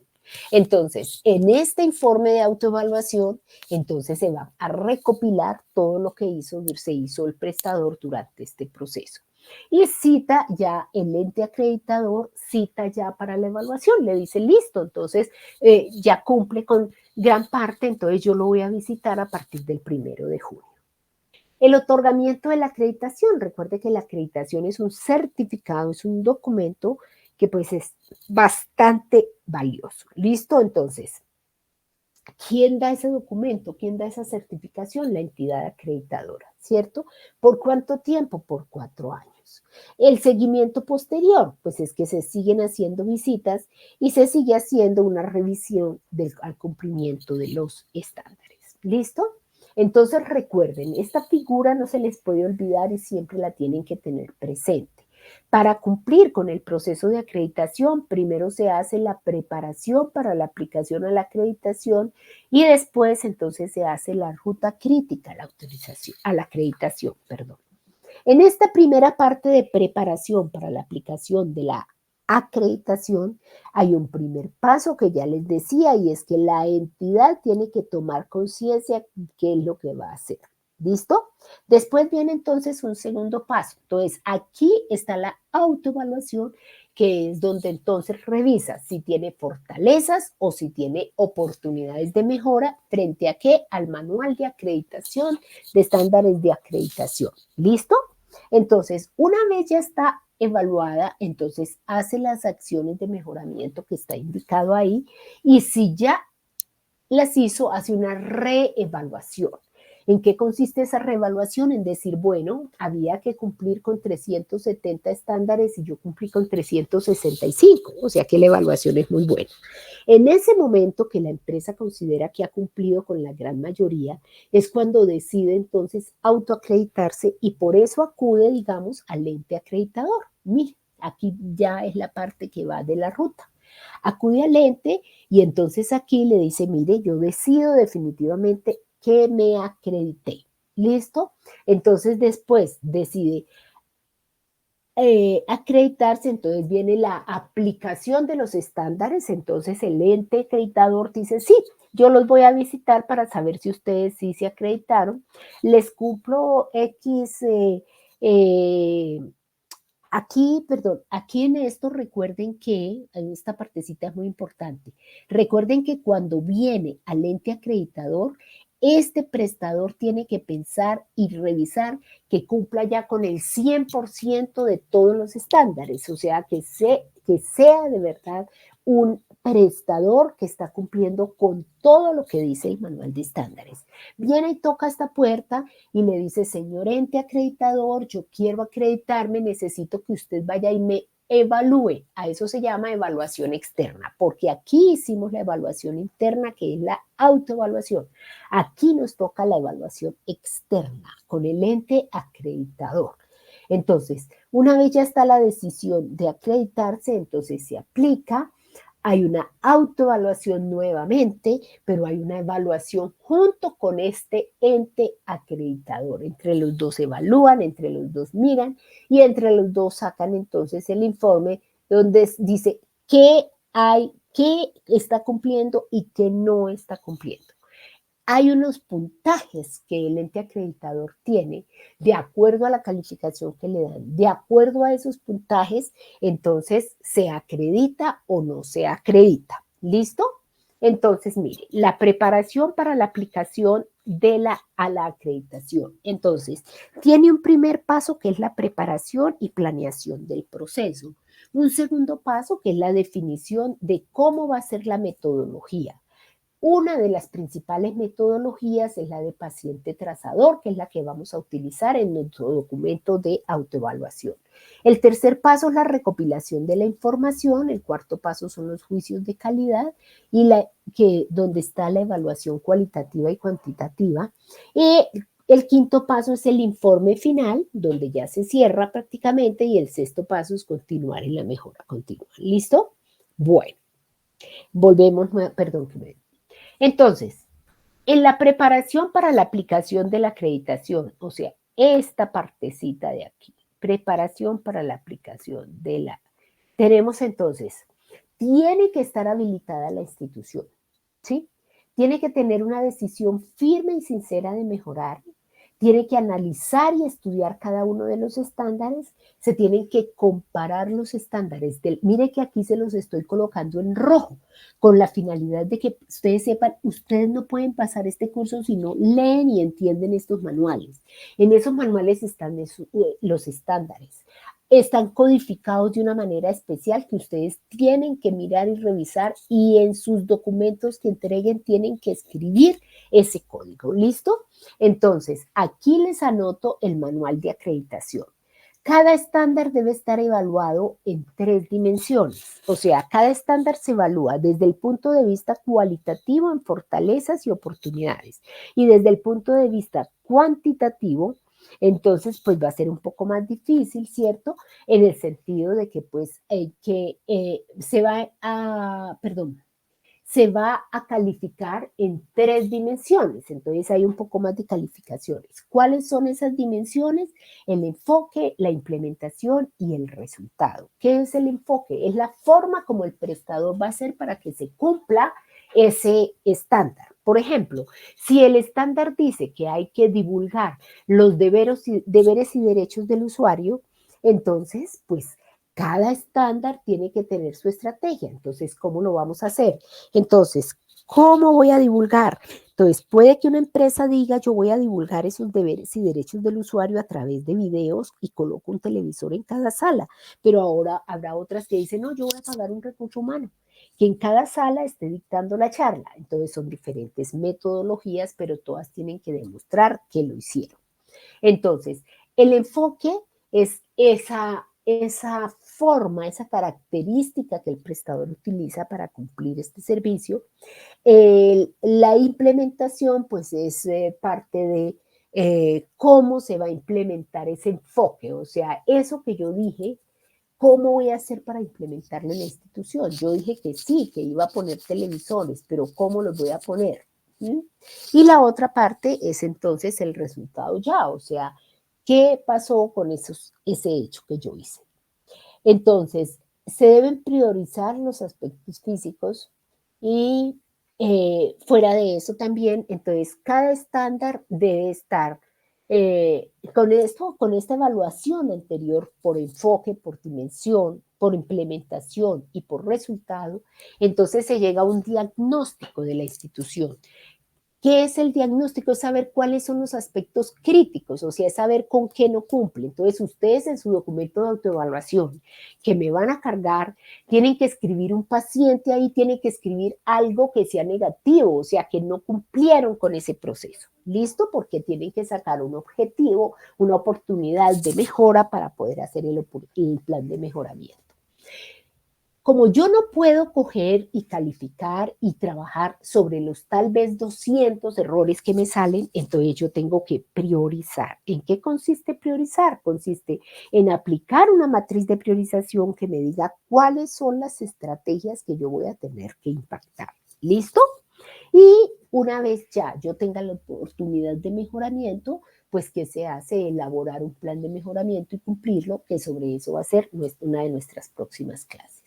Entonces, en este informe de autoevaluación, entonces se va a recopilar todo lo que se hizo el prestador durante este proceso. Y cita ya el ente acreditador, cita ya para la evaluación, le dice listo, entonces ya cumple con gran parte, entonces yo lo voy a visitar a partir del 1 de junio. El otorgamiento de la acreditación, recuerde que la acreditación es un certificado, es un documento que pues es bastante valioso. ¿Listo? Entonces, ¿quién da ese documento? ¿Quién da esa certificación? La entidad acreditadora, ¿cierto? ¿Por cuánto tiempo? Por 4 años. El seguimiento posterior, pues es que se siguen haciendo visitas y se sigue haciendo una revisión al cumplimiento de los estándares. ¿Listo? Entonces recuerden, esta figura no se les puede olvidar y siempre la tienen que tener presente. Para cumplir con el proceso de acreditación, primero se hace la preparación para la aplicación a la acreditación y después entonces se hace la ruta crítica a la acreditación. En esta primera parte de preparación para la aplicación de la acreditación, hay un primer paso que ya les decía y es que la entidad tiene que tomar conciencia qué es lo que va a hacer. ¿Listo? Después viene entonces un segundo paso. Entonces, aquí está la autoevaluación, que es donde entonces revisa si tiene fortalezas o si tiene oportunidades de mejora frente a qué, al manual de acreditación, de estándares de acreditación. ¿Listo? Entonces, una vez ya está evaluada, entonces hace las acciones de mejoramiento que está indicado ahí y si ya las hizo, hace una reevaluación. ¿En qué consiste esa reevaluación? En decir, bueno, había que cumplir con 370 estándares y yo cumplí con 365, o sea que la evaluación es muy buena. En ese momento que la empresa considera que ha cumplido con la gran mayoría, es cuando decide entonces autoacreditarse y por eso acude, digamos, al ente acreditador. Mire, aquí ya es la parte que va de la ruta. Acude al ente y entonces aquí le dice, mire, yo decido definitivamente que me acredité. ¿Listo? Entonces después decide acreditarse, entonces viene la aplicación de los estándares, entonces el ente acreditador dice, sí, yo los voy a visitar para saber si ustedes sí se acreditaron, les cumplo X, eh, aquí, perdón, aquí en esto recuerden que, en esta partecita es muy importante, recuerden que cuando viene al ente acreditador, este prestador tiene que pensar y revisar que cumpla ya con el 100% de todos los estándares, o sea, que sea de verdad un prestador que está cumpliendo con todo lo que dice el manual de estándares. Viene y toca esta puerta y le dice, señor ente acreditador, yo quiero acreditarme, necesito que usted vaya y me evalúe. A eso se llama evaluación externa, porque aquí hicimos la evaluación interna, que es la autoevaluación. Aquí nos toca la evaluación externa con el ente acreditador. Entonces, una vez ya está la decisión de acreditarse, entonces se aplica, hay una autoevaluación nuevamente, pero hay una evaluación junto con este ente acreditador. Entre los dos evalúan, entre los dos miran y entre los dos sacan entonces el informe donde dice qué hay, qué está cumpliendo y qué no está cumpliendo. Hay unos puntajes que el ente acreditador tiene de acuerdo a la calificación que le dan. De acuerdo a esos puntajes, entonces se acredita o no se acredita. ¿Listo? Entonces, mire, la preparación para la aplicación a la acreditación. Entonces, tiene un primer paso que es la preparación y planeación del proceso. Un segundo paso que es la definición de cómo va a ser la metodología. Una de las principales metodologías es la de paciente trazador, que es la que vamos a utilizar en nuestro documento de autoevaluación. El tercer paso es la recopilación de la información, el cuarto paso son los juicios de calidad y donde está la evaluación cualitativa y cuantitativa. El quinto paso es el informe final, donde ya se cierra prácticamente, y el sexto paso es continuar en la mejora continua. ¿Listo? Bueno, volvemos, perdón que me entonces, en la preparación para la aplicación de la acreditación, o sea, esta partecita de aquí, preparación para la aplicación de tenemos entonces, tiene que estar habilitada la institución, ¿sí? Tiene que tener una decisión firme y sincera de mejorar, tiene que analizar y estudiar cada uno de los estándares, se tienen que comparar los estándares. Mire que aquí se los estoy colocando en rojo, con la finalidad de que ustedes sepan, ustedes no pueden pasar este curso si no leen y entienden estos manuales. En esos manuales están los estándares. Están codificados de una manera especial que ustedes tienen que mirar y revisar y en sus documentos que entreguen tienen que escribir ese código. ¿Listo? Entonces, aquí les anoto el manual de acreditación. Cada estándar debe estar evaluado en 3 dimensiones. O sea, cada estándar se evalúa desde el punto de vista cualitativo en fortalezas y oportunidades. Y desde el punto de vista cuantitativo, entonces, pues va a ser un poco más difícil, ¿cierto? En el sentido de que, pues, se va a, perdón, se va a calificar en 3 dimensiones. Entonces hay un poco más de calificaciones. ¿Cuáles son esas dimensiones? El enfoque, la implementación y el resultado. ¿Qué es el enfoque? Es la forma como el prestador va a hacer para que se cumpla ese estándar. Por ejemplo, si el estándar dice que hay que divulgar los deberes y derechos del usuario, entonces, pues cada estándar tiene que tener su estrategia. Entonces, ¿cómo lo vamos a hacer? Entonces, ¿cómo voy a divulgar? Entonces, puede que una empresa diga, yo voy a divulgar esos deberes y derechos del usuario a través de videos y coloco un televisor en cada sala, pero ahora habrá otras que dicen, no, yo voy a pagar un recurso humano que en cada sala esté dictando la charla. Entonces, son diferentes metodologías, pero todas tienen que demostrar que lo hicieron. Entonces, el enfoque es esa forma, esa característica que el prestador utiliza para cumplir este servicio. La implementación, pues, es parte de cómo se va a implementar ese enfoque, o sea, eso que yo dije, ¿cómo voy a hacer para implementarlo en la institución? Yo dije que sí, que iba a poner televisores, pero ¿cómo los voy a poner? ¿Mm? Y la otra parte es entonces el resultado ya, o sea, ¿qué pasó con ese hecho que yo hice? Entonces, se deben priorizar los aspectos físicos y fuera de eso también, entonces, cada estándar debe estar con esta evaluación anterior por enfoque, por dimensión, por implementación y por resultado, entonces se llega a un diagnóstico de la institución. ¿Qué es el diagnóstico? Es saber cuáles son los aspectos críticos, o sea, es saber con qué no cumple. Entonces, ustedes en su documento de autoevaluación que me van a cargar, tienen que escribir un paciente ahí, tienen que escribir algo que sea negativo, o sea, que no cumplieron con ese proceso. ¿Listo? Porque tienen que sacar un objetivo, una oportunidad de mejora para poder hacer el plan de mejoramiento. Como yo no puedo coger y calificar y trabajar sobre los tal vez 200 errores que me salen, entonces yo tengo que priorizar. ¿En qué consiste priorizar? Consiste en aplicar una matriz de priorización que me diga cuáles son las estrategias que yo voy a tener que impactar. ¿Listo? Y una vez ya yo tenga la oportunidad de mejoramiento, pues ¿qué se hace? Elaborar un plan de mejoramiento y cumplirlo, que sobre eso va a ser una de nuestras próximas clases.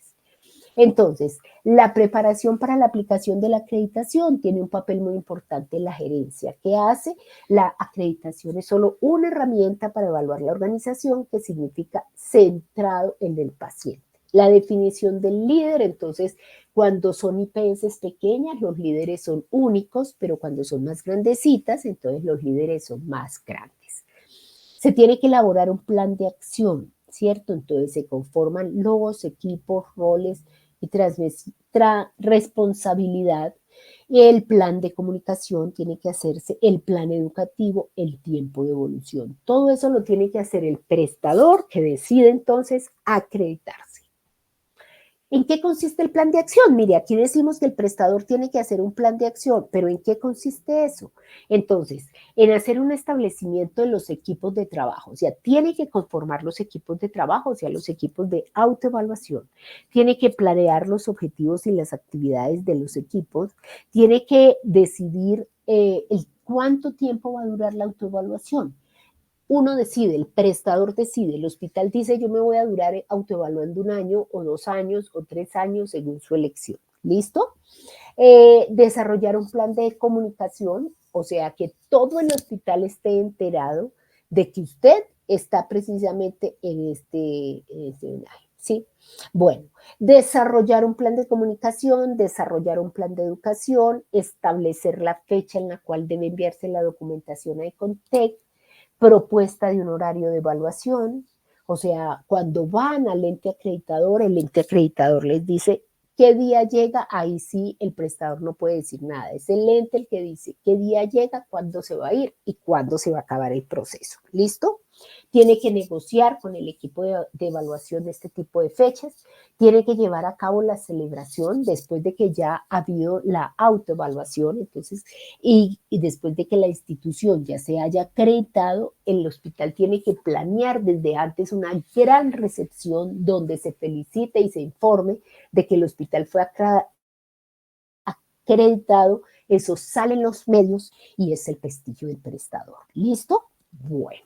Entonces, la preparación para la aplicación de la acreditación tiene un papel muy importante en la gerencia. ¿Qué hace? La acreditación es solo una herramienta para evaluar la organización, que significa centrado en el paciente. La definición del líder, entonces, cuando son IPS pequeñas, los líderes son únicos, pero cuando son más grandecitas, entonces los líderes son más grandes. Se tiene que elaborar un plan de acción, ¿cierto? Entonces se conforman logos, equipos, roles y responsabilidad. El plan de comunicación tiene que hacerse, el plan educativo, el tiempo de evolución. Todo eso lo tiene que hacer el prestador que decide entonces acreditarse. ¿En qué consiste el plan de acción? Mire, aquí decimos que el prestador tiene que hacer un plan de acción, pero ¿en qué consiste eso? Entonces, en hacer un establecimiento de los equipos de trabajo, o sea, tiene que conformar los equipos de trabajo, o sea, los equipos de autoevaluación, tiene que planear los objetivos y las actividades de los equipos, tiene que decidir el cuánto tiempo va a durar la autoevaluación. Uno decide, el prestador decide, el hospital dice yo me voy a durar autoevaluando 1 año o 2 años o 3 años según su elección. ¿Listo? Desarrollar un plan de comunicación, o sea, que todo el hospital esté enterado de que usted está precisamente en este viaje. ¿Sí? Bueno, desarrollar un plan de comunicación, desarrollar un plan de educación, establecer la fecha en la cual debe enviarse la documentación a Econtec, propuesta de un horario de evaluación, o sea, cuando van al ente acreditador, el ente acreditador les dice qué día llega, ahí sí el prestador no puede decir nada, es el ente el que dice qué día llega, cuándo se va a ir y cuándo se va a acabar el proceso. ¿Listo? Tiene que negociar con el equipo de evaluación de este tipo de fechas, tiene que llevar a cabo la celebración después de que ya ha habido la autoevaluación, entonces, y después de que la institución ya se haya acreditado, el hospital tiene que planear desde antes una gran recepción donde se felicite y se informe de que el hospital fue acreditado, eso sale en los medios y es el prestigio del prestador. ¿Listo? Bueno.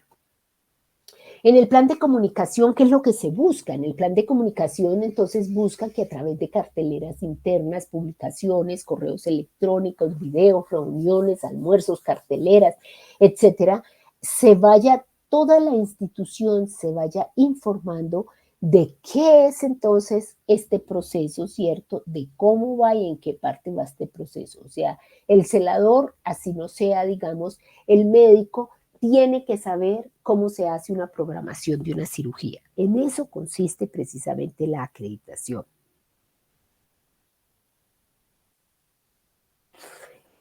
En el plan de comunicación, ¿qué es lo que se busca? En el plan de comunicación, entonces, busca que a través de carteleras internas, publicaciones, correos electrónicos, videos, reuniones, almuerzos, carteleras, etcétera, se vaya, toda la institución se vaya informando de qué es entonces este proceso, ¿cierto? De cómo va y en qué parte va este proceso. O sea, el celador, así no sea, digamos, el médico, tiene que saber cómo se hace una programación de una cirugía. En eso consiste precisamente la acreditación.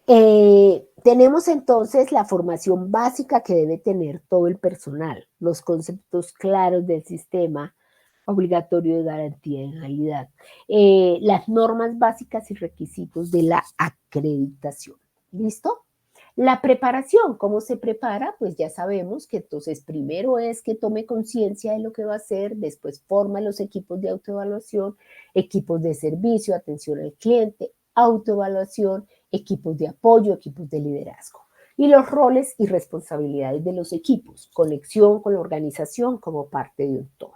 Tenemos entonces la formación básica que debe tener todo el personal, los conceptos claros del sistema obligatorio de garantía de calidad, las normas básicas y requisitos de la acreditación. ¿Listo? La preparación, ¿cómo se prepara? Pues ya sabemos que entonces primero es que tome conciencia de lo que va a hacer, después forma los equipos de autoevaluación, equipos de servicio, atención al cliente, autoevaluación, equipos de apoyo, equipos de liderazgo. Y los roles y responsabilidades de los equipos, conexión con la organización como parte de un todo.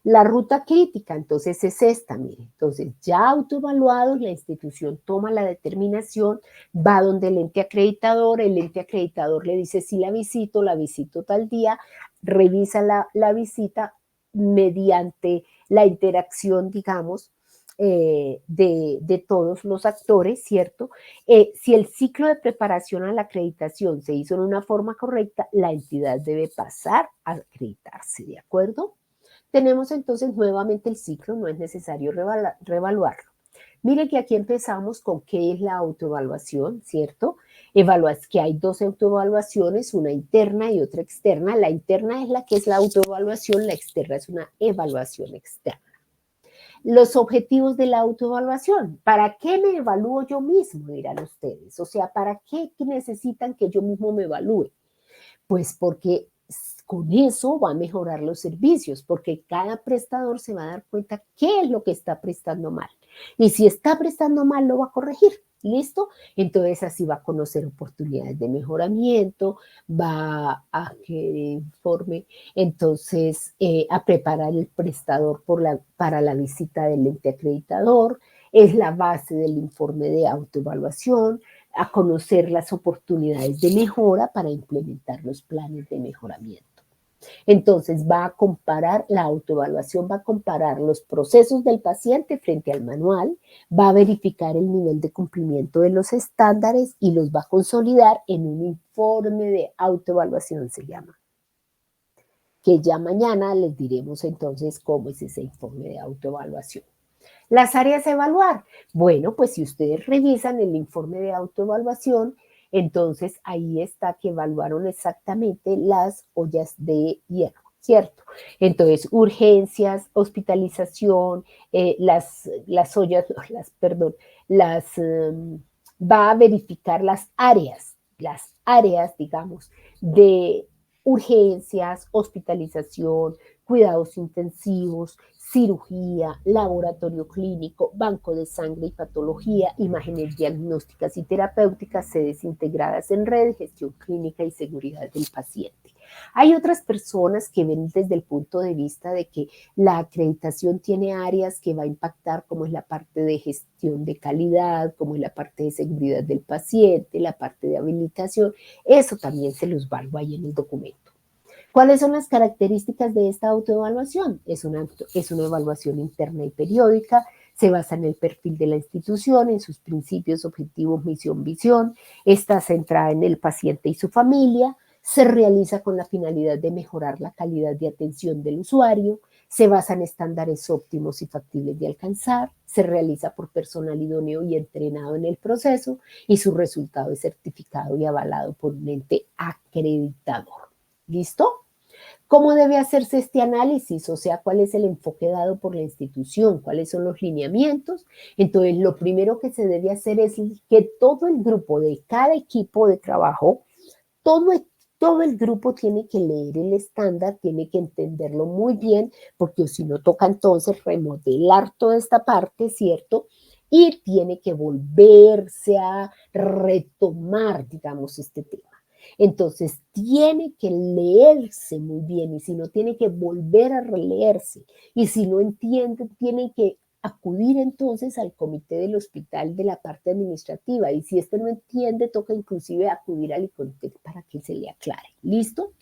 La ruta crítica, entonces, es esta, mire. Entonces, ya autoevaluados, la institución toma la determinación, va donde el ente acreditador le dice si la visito tal día, revisa la visita mediante la interacción, digamos, de todos los actores, ¿cierto? Si el ciclo de preparación a la acreditación se hizo en una forma correcta, la entidad debe pasar a acreditarse, ¿de acuerdo? Tenemos entonces nuevamente el ciclo, no es necesario reevaluarlo. Mire que aquí empezamos con qué es la autoevaluación, ¿cierto? Evaluas que hay dos autoevaluaciones, una interna y otra externa. La interna es la que es la autoevaluación, la externa es una evaluación externa. Los objetivos de la autoevaluación. ¿Para qué me evalúo yo mismo? Dirán ustedes. O sea, ¿para qué necesitan que yo mismo me evalúe? Pues porque con eso va a mejorar los servicios, porque cada prestador se va a dar cuenta qué es lo que está prestando mal. Y si está prestando mal, lo va a corregir. ¿Listo? Entonces así va a conocer oportunidades de mejoramiento, va a que informe, entonces a preparar el prestador para la visita del ente acreditador, es la base del informe de autoevaluación, a conocer las oportunidades de mejora para implementar los planes de mejoramiento. Entonces va a comparar, la autoevaluación va a comparar los procesos del paciente frente al manual, va a verificar el nivel de cumplimiento de los estándares y los va a consolidar en un informe de autoevaluación, se llama. Que ya mañana les diremos entonces cómo es ese informe de autoevaluación. Las áreas a evaluar. Bueno, pues si ustedes revisan el informe de autoevaluación, entonces ahí está que evaluaron exactamente las ollas de hierro, ¿cierto? Entonces, urgencias, hospitalización, las ollas, perdón, va a verificar las áreas, digamos, de urgencias, hospitalización, cuidados intensivos, cirugía, laboratorio clínico, banco de sangre y patología, imágenes diagnósticas y terapéuticas, sedes integradas en red, gestión clínica y seguridad del paciente. Hay otras personas que ven desde el punto de vista de que la acreditación tiene áreas que va a impactar, como es la parte de gestión de calidad, como es la parte de seguridad del paciente, la parte de habilitación. Eso también se los valgo ahí en el documento. ¿Cuáles son las características de esta autoevaluación? Es una evaluación interna y periódica, se basa en el perfil de la institución, en sus principios, objetivos, misión, visión, está centrada en el paciente y su familia, se realiza con la finalidad de mejorar la calidad de atención del usuario, se basa en estándares óptimos y factibles de alcanzar, se realiza por personal idóneo y entrenado en el proceso y su resultado es certificado y avalado por un ente acreditador. ¿Listo? ¿Cómo debe hacerse este análisis? O sea, ¿cuál es el enfoque dado por la institución? ¿Cuáles son los lineamientos? Entonces, lo primero que se debe hacer es que todo el grupo de cada equipo de trabajo, todo, todo el grupo tiene que leer el estándar, tiene que entenderlo muy bien, porque si no toca entonces remodelar toda esta parte, ¿cierto? y tiene que volverse a retomar, digamos, este tema. Entonces, tiene que leerse muy bien y si no, tiene que volver a releerse. Y si no entiende, tiene que acudir entonces al comité del hospital de la parte administrativa. Y si este no entiende, toca inclusive acudir al ICONTEC para que se le aclare. ¿Listo?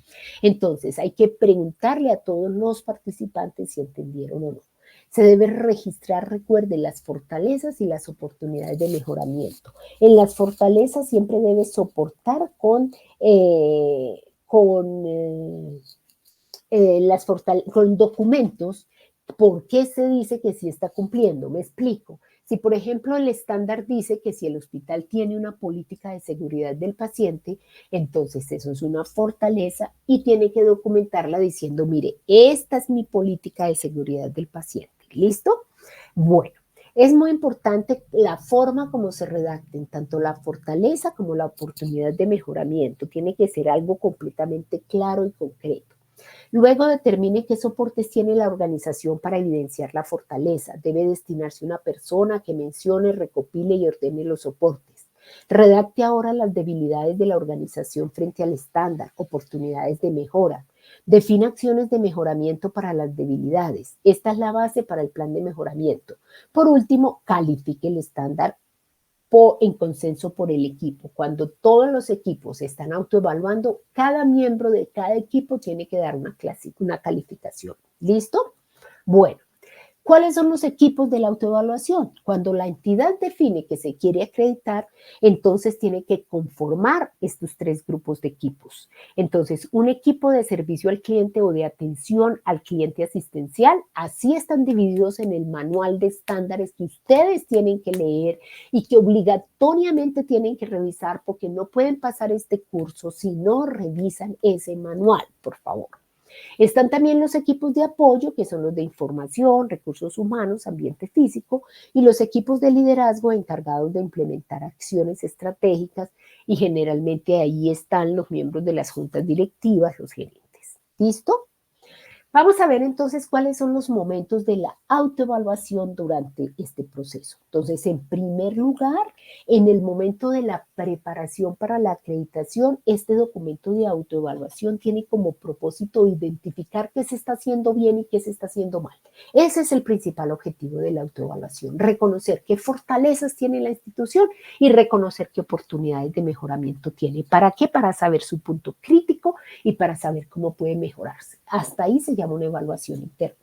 Entonces, hay que preguntarle a todos los participantes si entendieron o no. Se debe registrar, recuerde, las fortalezas y las oportunidades de mejoramiento. En las fortalezas siempre debe soportar con documentos por qué se dice que sí está cumpliendo. Me explico. Si, por ejemplo, el estándar dice que si el hospital tiene una política de seguridad del paciente, entonces eso es una fortaleza y tiene que documentarla diciendo, mire, esta es mi política de seguridad del paciente. ¿Listo? Bueno, es muy importante la forma como se redacten, tanto la fortaleza como la oportunidad de mejoramiento. Tiene que ser algo completamente claro y concreto. Luego determine qué soportes tiene la organización para evidenciar la fortaleza. Debe destinarse una persona que mencione, recopile y ordene los soportes. Redacte ahora las debilidades de la organización frente al estándar, oportunidades de mejora. Define acciones de mejoramiento para las debilidades. Esta es la base para el plan de mejoramiento. Por último, califique el estándar en consenso por el equipo. Cuando todos los equipos están autoevaluando, cada miembro de cada equipo tiene que dar una calificación. ¿Listo? Bueno, ¿cuáles son los equipos de la autoevaluación? Cuando la entidad define que se quiere acreditar, entonces tiene que conformar estos tres grupos de equipos. Entonces, un equipo de servicio al cliente o de atención al cliente asistencial, así están divididos en el manual de estándares que ustedes tienen que leer y que obligatoriamente tienen que revisar porque no pueden pasar este curso si no revisan ese manual, por favor. Están también los equipos de apoyo, que son los de información, recursos humanos, ambiente físico, y los equipos de liderazgo encargados de implementar acciones estratégicas, y generalmente ahí están los miembros de las juntas directivas, los gerentes. ¿Listo? Vamos a ver entonces cuáles son los momentos de la autoevaluación durante este proceso. Entonces, en primer lugar, en el momento de la preparación para la acreditación, este documento de autoevaluación tiene como propósito identificar qué se está haciendo bien y qué se está haciendo mal. Ese es el principal objetivo de la autoevaluación, reconocer qué fortalezas tiene la institución y reconocer qué oportunidades de mejoramiento tiene. ¿Para qué? Para saber su punto crítico y para saber cómo puede mejorarse. Hasta ahí se llama una evaluación interna.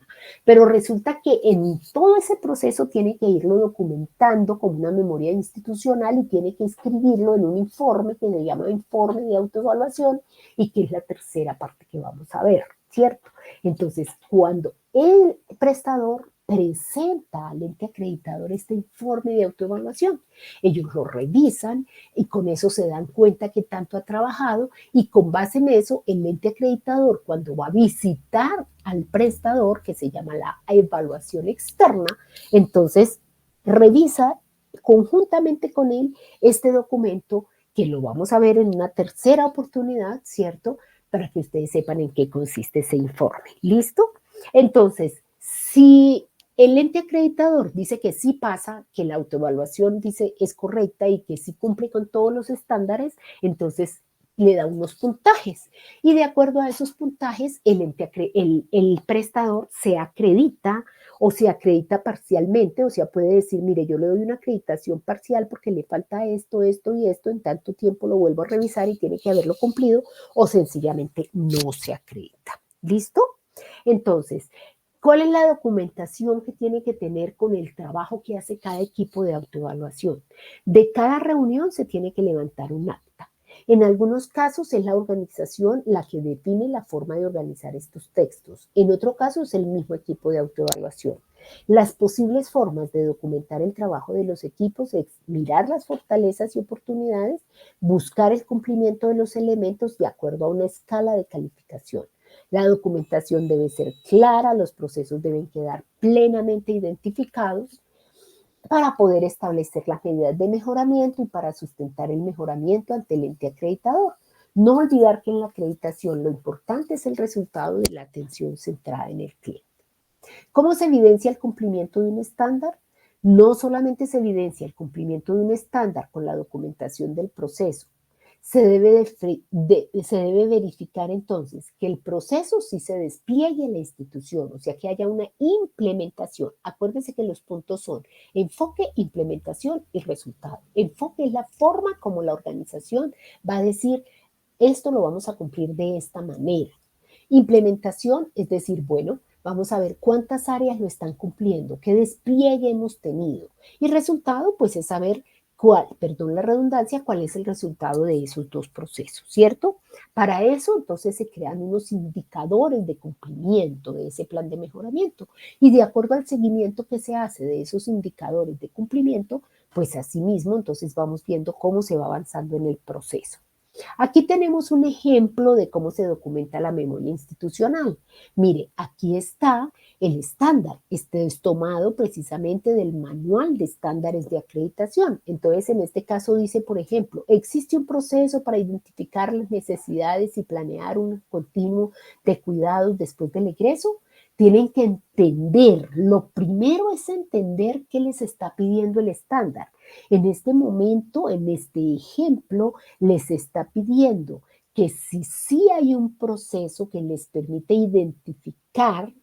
Pero resulta que en todo ese proceso tiene que irlo documentando como una memoria institucional y tiene que escribirlo en un informe que se llama informe de autoevaluación y que es la tercera parte que vamos a ver, ¿cierto? Entonces, cuando el prestador presenta al ente acreditador este informe de autoevaluación, ellos lo revisan y con eso se dan cuenta que tanto ha trabajado y con base en eso el ente acreditador cuando va a visitar al prestador, que se llama la evaluación externa, entonces revisa conjuntamente con él este documento que lo vamos a ver en una tercera oportunidad, ¿cierto? Para que ustedes sepan en qué consiste ese informe. ¿Listo? Entonces, si el ente acreditador dice que sí pasa, que la autoevaluación dice es correcta y que sí cumple con todos los estándares, entonces le da unos puntajes. Y de acuerdo a esos puntajes, el prestador se acredita o se acredita parcialmente, o sea, puede decir, mire, yo le doy una acreditación parcial porque le falta esto, esto y esto, en tanto tiempo lo vuelvo a revisar y tiene que haberlo cumplido, o sencillamente no se acredita. ¿Listo? Entonces, ¿cuál es la documentación que tiene que tener con el trabajo que hace cada equipo de autoevaluación? De cada reunión se tiene que levantar un acta. En algunos casos es la organización la que define la forma de organizar estos textos. En otro caso es el mismo equipo de autoevaluación. Las posibles formas de documentar el trabajo de los equipos es mirar las fortalezas y oportunidades, buscar el cumplimiento de los elementos de acuerdo a una escala de calificación. La documentación debe ser clara, los procesos deben quedar plenamente identificados para poder establecer las medidas de mejoramiento y para sustentar el mejoramiento ante el ente acreditador. No olvidar que en la acreditación lo importante es el resultado de la atención centrada en el cliente. ¿Cómo se evidencia el cumplimiento de un estándar? No solamente se evidencia el cumplimiento de un estándar con la documentación del proceso, se debe verificar entonces que el proceso sí se despliegue en la institución, o sea, que haya una implementación. Acuérdense que los puntos son enfoque, implementación y resultado. Enfoque es la forma como la organización va a decir, esto lo vamos a cumplir de esta manera. Implementación es decir, bueno, vamos a ver cuántas áreas lo están cumpliendo, qué despliegue hemos tenido. Y resultado, pues es saber cuál, perdón la redundancia, cuál es el resultado de esos dos procesos, ¿cierto? Para eso, entonces, se crean unos indicadores de cumplimiento de ese plan de mejoramiento. Y de acuerdo al seguimiento que se hace de esos indicadores de cumplimiento, pues asimismo, entonces vamos viendo cómo se va avanzando en el proceso. Aquí tenemos un ejemplo de cómo se documenta la memoria institucional. Mire, aquí está el estándar. Este es tomado precisamente del Manual de Estándares de Acreditación. Entonces, en este caso dice, por ejemplo, existe un proceso para identificar las necesidades y planear un continuo de cuidados después del egreso. Tienen que entender, lo primero es entender qué les está pidiendo el estándar. En este momento, en este ejemplo, les está pidiendo que si sí hay un proceso que les permite identificar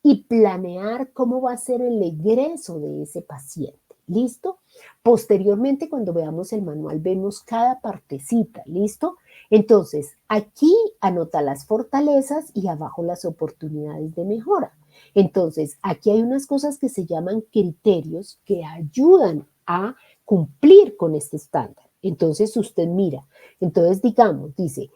y planear cómo va a ser el egreso de ese paciente. ¿Listo? Posteriormente, cuando veamos el manual, vemos cada partecita. ¿Listo? Entonces, aquí anota las fortalezas y abajo las oportunidades de mejora. Entonces, aquí hay unas cosas que se llaman criterios que ayudan a cumplir con este estándar. Entonces, usted mira, entonces digamos, dice,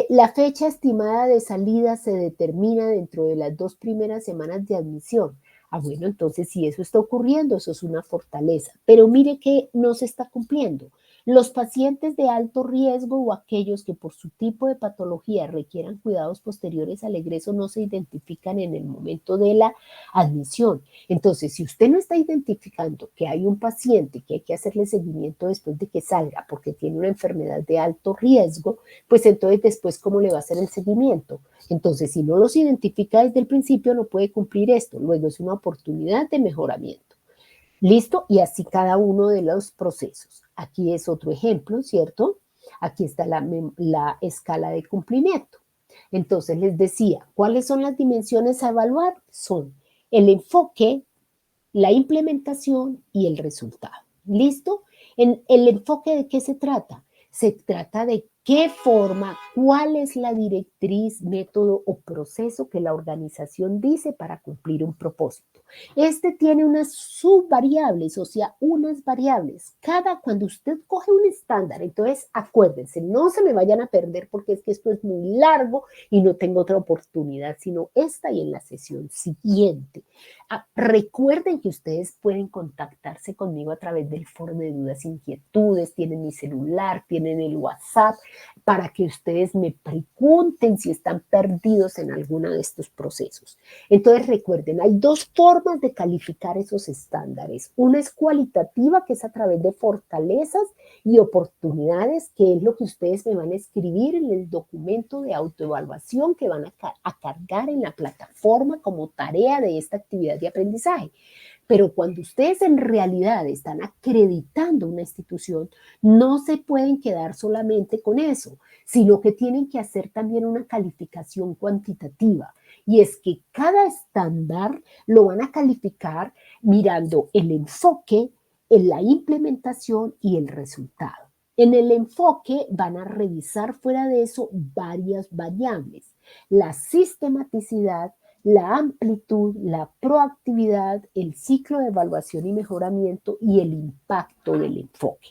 la fecha estimada de salida se determina dentro de las 2 primeras semanas de admisión. Ah, bueno, entonces si eso está ocurriendo, eso es una fortaleza. Pero mire que no se está cumpliendo. Los pacientes de alto riesgo o aquellos que por su tipo de patología requieran cuidados posteriores al egreso no se identifican en el momento de la admisión. Entonces, si usted no está identificando que hay un paciente que hay que hacerle seguimiento después de que salga porque tiene una enfermedad de alto riesgo, pues entonces después, ¿cómo le va a hacer el seguimiento? Entonces, si no los identifica desde el principio, no puede cumplir esto. Luego es una oportunidad de mejoramiento. ¿Listo? Y así cada uno de los procesos. Aquí es otro ejemplo, ¿cierto? Aquí está la escala de cumplimiento. Entonces les decía, ¿cuáles son las dimensiones a evaluar? Son el enfoque, la implementación y el resultado. ¿Listo? En el enfoque de qué se trata? Se trata de qué forma, cuál es la directriz, método o proceso que la organización dice para cumplir un propósito. Este tiene unas subvariables, o sea, unas variables. Cuando usted coge un estándar, entonces acuérdense, no se me vayan a perder porque es que esto es muy largo y no tengo otra oportunidad, sino esta y en la sesión siguiente. Recuerden que ustedes pueden contactarse conmigo a través del foro de dudas e inquietudes, tienen mi celular, tienen el WhatsApp, para que ustedes me pregunten si están perdidos en alguno de estos procesos. Entonces recuerden, hay dos formas de calificar esos estándares. Una es cualitativa, que es a través de fortalezas y oportunidades, que es lo que ustedes me van a escribir en el documento de autoevaluación que van a cargar en la plataforma como tarea de esta actividad de aprendizaje. Pero cuando ustedes en realidad están acreditando una institución, no se pueden quedar solamente con eso, sino que tienen que hacer también una calificación cuantitativa. Y es que cada estándar lo van a calificar mirando el enfoque, en la implementación y el resultado. En el enfoque van a revisar fuera de eso varias variables. La sistematicidad, la amplitud, la proactividad, el ciclo de evaluación y mejoramiento y el impacto del enfoque.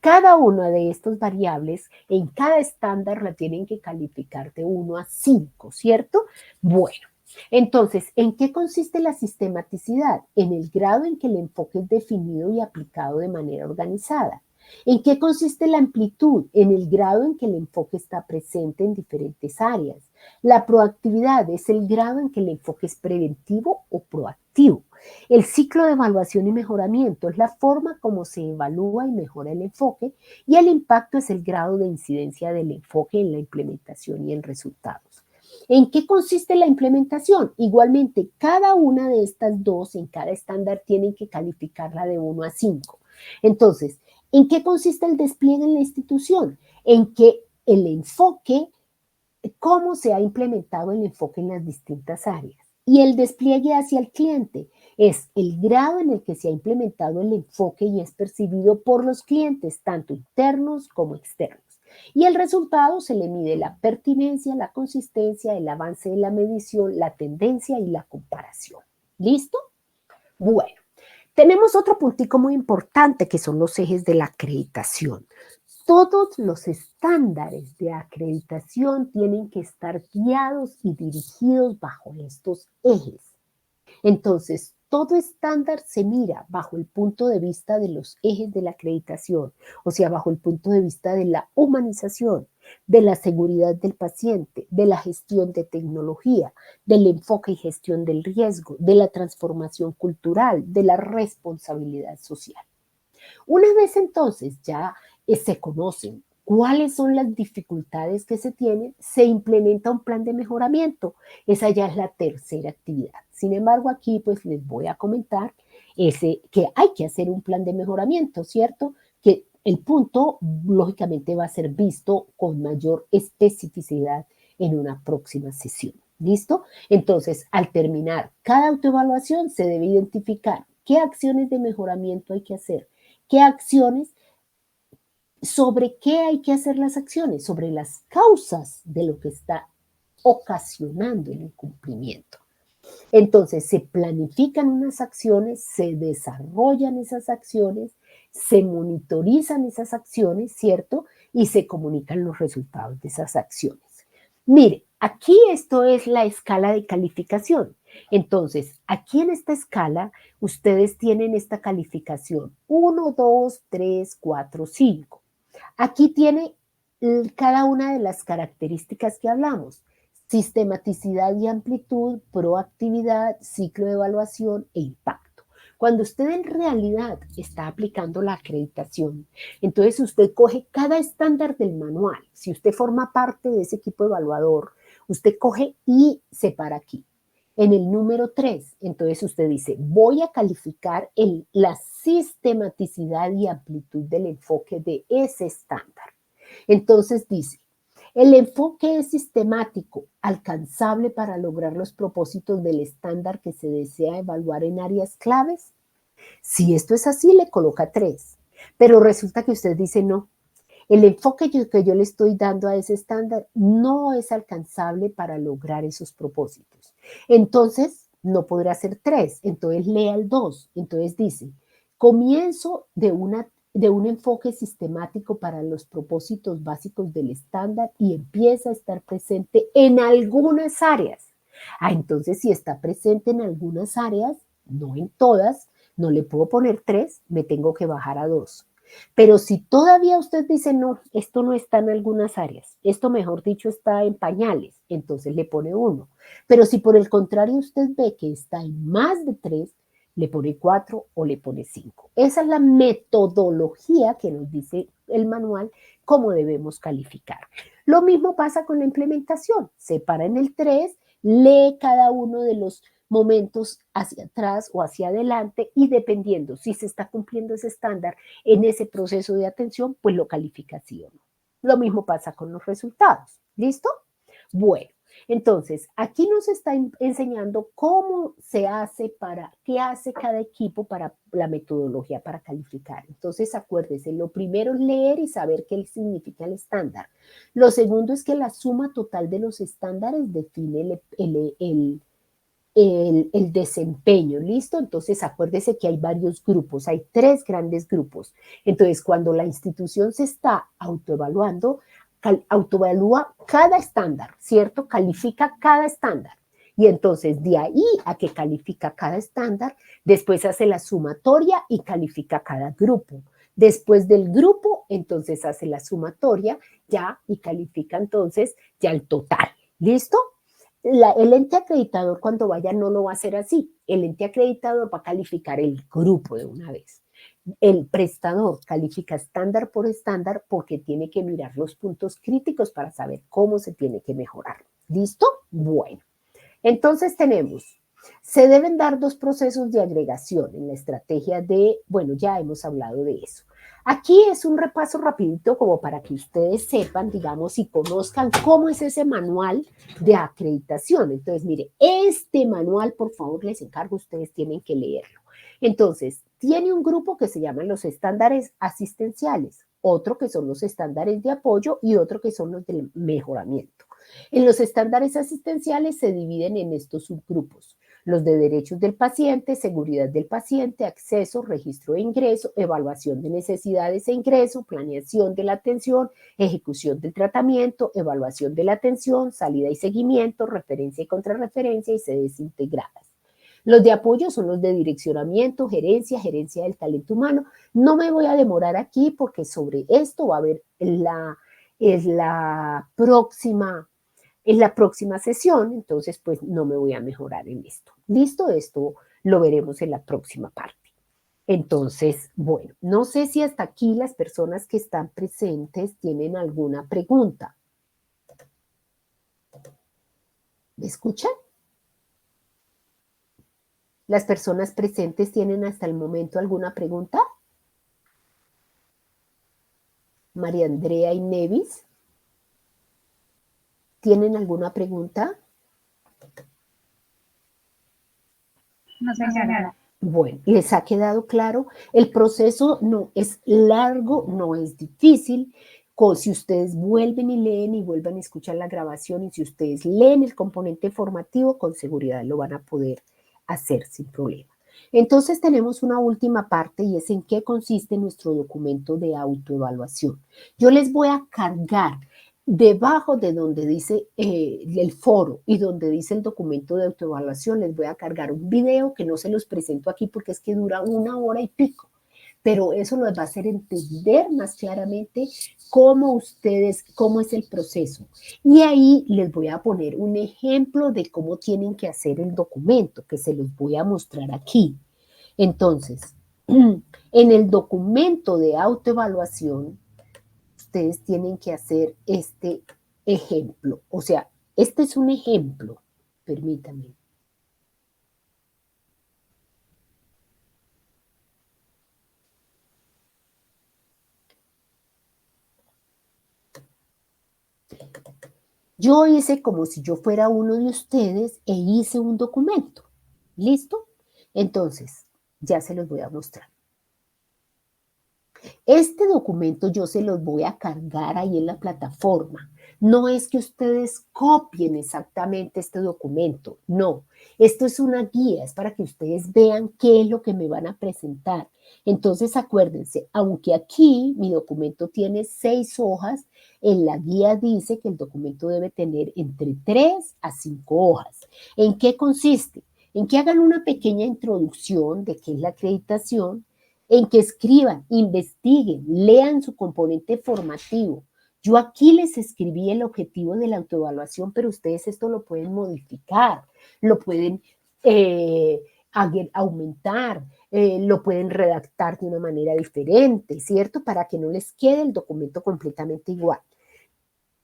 Cada una de estas variables en cada estándar la tienen que calificar de 1 a 5, ¿cierto? Bueno, entonces, ¿en qué consiste la sistematicidad? En el grado en que el enfoque es definido y aplicado de manera organizada. ¿En qué consiste la amplitud? En el grado en que el enfoque está presente en diferentes áreas. La proactividad es el grado en que el enfoque es preventivo o proactivo. El ciclo de evaluación y mejoramiento es la forma como se evalúa y mejora el enfoque, y el impacto es el grado de incidencia del enfoque en la implementación y en resultados. ¿En qué consiste la implementación? Igualmente, cada una de estas dos en cada estándar tienen que calificarla de 1 a 5. Entonces, ¿en qué consiste el despliegue en la institución? En que el enfoque, cómo se ha implementado el enfoque en las distintas áreas. Y el despliegue hacia el cliente es el grado en el que se ha implementado el enfoque y es percibido por los clientes, tanto internos como externos. Y el resultado se le mide la pertinencia, la consistencia, el avance de la medición, la tendencia y la comparación. ¿Listo? Bueno, tenemos otro puntico muy importante que son los ejes de la acreditación. Todos los estándares de acreditación tienen que estar guiados y dirigidos bajo estos ejes. Entonces, todo estándar se mira bajo el punto de vista de los ejes de la acreditación, o sea, bajo el punto de vista de la humanización, de la seguridad del paciente, de la gestión de tecnología, del enfoque y gestión del riesgo, de la transformación cultural, de la responsabilidad social. Una vez entonces ya se conocen cuáles son las dificultades que se tienen, se implementa un plan de mejoramiento. Esa ya es la tercera actividad. Sin embargo, aquí pues les voy a comentar que hay que hacer un plan de mejoramiento, ¿cierto? Que el punto lógicamente va a ser visto con mayor especificidad en una próxima sesión. ¿Listo? Entonces, al terminar cada autoevaluación se debe identificar qué acciones de mejoramiento hay que hacer, qué acciones, sobre qué hay que hacer las acciones, sobre las causas de lo que está ocasionando el incumplimiento. Entonces, se planifican unas acciones, se desarrollan esas acciones, se monitorizan esas acciones, ¿cierto? Y se comunican los resultados de esas acciones. Mire, aquí esto es la escala de calificación. Entonces, aquí en esta escala, ustedes tienen esta calificación 1, 2, 3, 4, 5. Aquí tiene cada una de las características que hablamos: sistematicidad y amplitud, proactividad, ciclo de evaluación e impacto. Cuando usted en realidad está aplicando la acreditación, entonces usted coge cada estándar del manual. Si usted forma parte de ese equipo evaluador, usted coge y separa aquí. En el número 3, entonces usted dice, voy a calificar la sistematicidad y amplitud del enfoque de ese estándar. Entonces dice, el enfoque es sistemático, alcanzable para lograr los propósitos del estándar que se desea evaluar en áreas claves. Si esto es así, le coloca 3. Pero resulta que usted dice no. El enfoque que yo le estoy dando a ese estándar no es alcanzable para lograr esos propósitos. Entonces, no podrá ser 3. Entonces, lea el 2. Entonces dice, comienzo de un enfoque sistemático para los propósitos básicos del estándar y empieza a estar presente en algunas áreas. Entonces, si está presente en algunas áreas, no en todas, no le puedo poner 3, me tengo que bajar a 2. Pero si todavía usted dice, no, esto no está en algunas áreas, esto mejor dicho está en pañales, entonces le pone 1. Pero si por el contrario usted ve que está en más de 3, le pone 4 o le pone 5. Esa es la metodología que nos dice el manual cómo debemos calificar. Lo mismo pasa con la implementación. Se para en el 3, lee cada uno de los momentos hacia atrás o hacia adelante y dependiendo si se está cumpliendo ese estándar en ese proceso de atención, pues lo califica sí o no. Lo mismo pasa con los resultados. ¿Listo? Bueno, entonces aquí nos está enseñando cómo se hace qué hace cada equipo para la metodología para calificar. Entonces acuérdese, lo primero es leer y saber qué significa el estándar. Lo segundo es que la suma total de los estándares define el desempeño, ¿listo? Entonces acuérdese que hay varios grupos, hay 3 grandes grupos. Entonces, cuando la institución se está autoevaluando, autoevalúa cada estándar, ¿cierto? Califica cada estándar. Y entonces de ahí a que califica cada estándar, después hace la sumatoria y califica cada grupo. Después del grupo, entonces hace la sumatoria ya y califica entonces ya el total. ¿Listo? El ente acreditador cuando vaya no lo va a hacer así. El ente acreditador va a calificar el grupo de una vez. El prestador califica estándar por estándar porque tiene que mirar los puntos críticos para saber cómo se tiene que mejorar. ¿Listo? Bueno, entonces tenemos, se deben dar dos procesos de agregación en la estrategia de, bueno, ya hemos hablado de eso. Aquí es un repaso rapidito como para que ustedes sepan, digamos, y conozcan cómo es ese manual de acreditación. Entonces, mire, este manual, por favor, les encargo, ustedes tienen que leerlo. Entonces, tiene un grupo que se llaman los estándares asistenciales, otro que son los estándares de apoyo y otro que son los de mejoramiento. En los estándares asistenciales se dividen en estos subgrupos: los de derechos del paciente, seguridad del paciente, acceso, registro de ingreso, evaluación de necesidades e ingreso, planeación de la atención, ejecución del tratamiento, evaluación de la atención, salida y seguimiento, referencia y contrarreferencia y sedes integradas. Los de apoyo son los de direccionamiento, gerencia del talento humano. No me voy a demorar aquí porque sobre esto va a haber en la próxima sesión, entonces pues no me voy a mejorar en esto. ¿Listo? Esto lo veremos en la próxima parte. Entonces, bueno, no sé si hasta aquí las personas que están presentes tienen alguna pregunta. ¿Me escuchan? ¿Las personas presentes tienen hasta el momento alguna pregunta? María Andrea y Nevis, ¿tienen alguna pregunta? No, señora. Bueno, ¿les ha quedado claro? El proceso no es largo, no es difícil. Si ustedes vuelven y leen y vuelvan a escuchar la grabación y si ustedes leen el componente formativo, con seguridad lo van a poder hacer sin problema. Entonces tenemos una última parte y es en qué consiste nuestro documento de autoevaluación. Yo les voy a cargar debajo de donde dice el foro y donde dice el documento de autoevaluación, les voy a cargar un video que no se los presento aquí porque es que dura 1 hora y pico, pero eso les va a hacer entender más claramente cómo es el proceso. Y ahí les voy a poner un ejemplo de cómo tienen que hacer el documento, que se los voy a mostrar aquí. Entonces, en el documento de autoevaluación, ustedes tienen que hacer este ejemplo. O sea, este es un ejemplo. Permítanme. Yo hice como si yo fuera uno de ustedes e hice un documento. ¿Listo? Entonces, ya se los voy a mostrar. Este documento yo se los voy a cargar ahí en la plataforma. No es que ustedes copien exactamente este documento, no. Esto es una guía, es para que ustedes vean qué es lo que me van a presentar. Entonces acuérdense, aunque aquí mi documento tiene 6 hojas, en la guía dice que el documento debe tener entre 3 a 5 hojas. ¿En qué consiste? En que hagan una pequeña introducción de qué es la acreditación, en que escriban, investiguen, lean su componente formativo. Yo aquí les escribí el objetivo de la autoevaluación, pero ustedes esto lo pueden modificar, lo pueden aumentar, lo pueden redactar de una manera diferente, ¿cierto? Para que no les quede el documento completamente igual.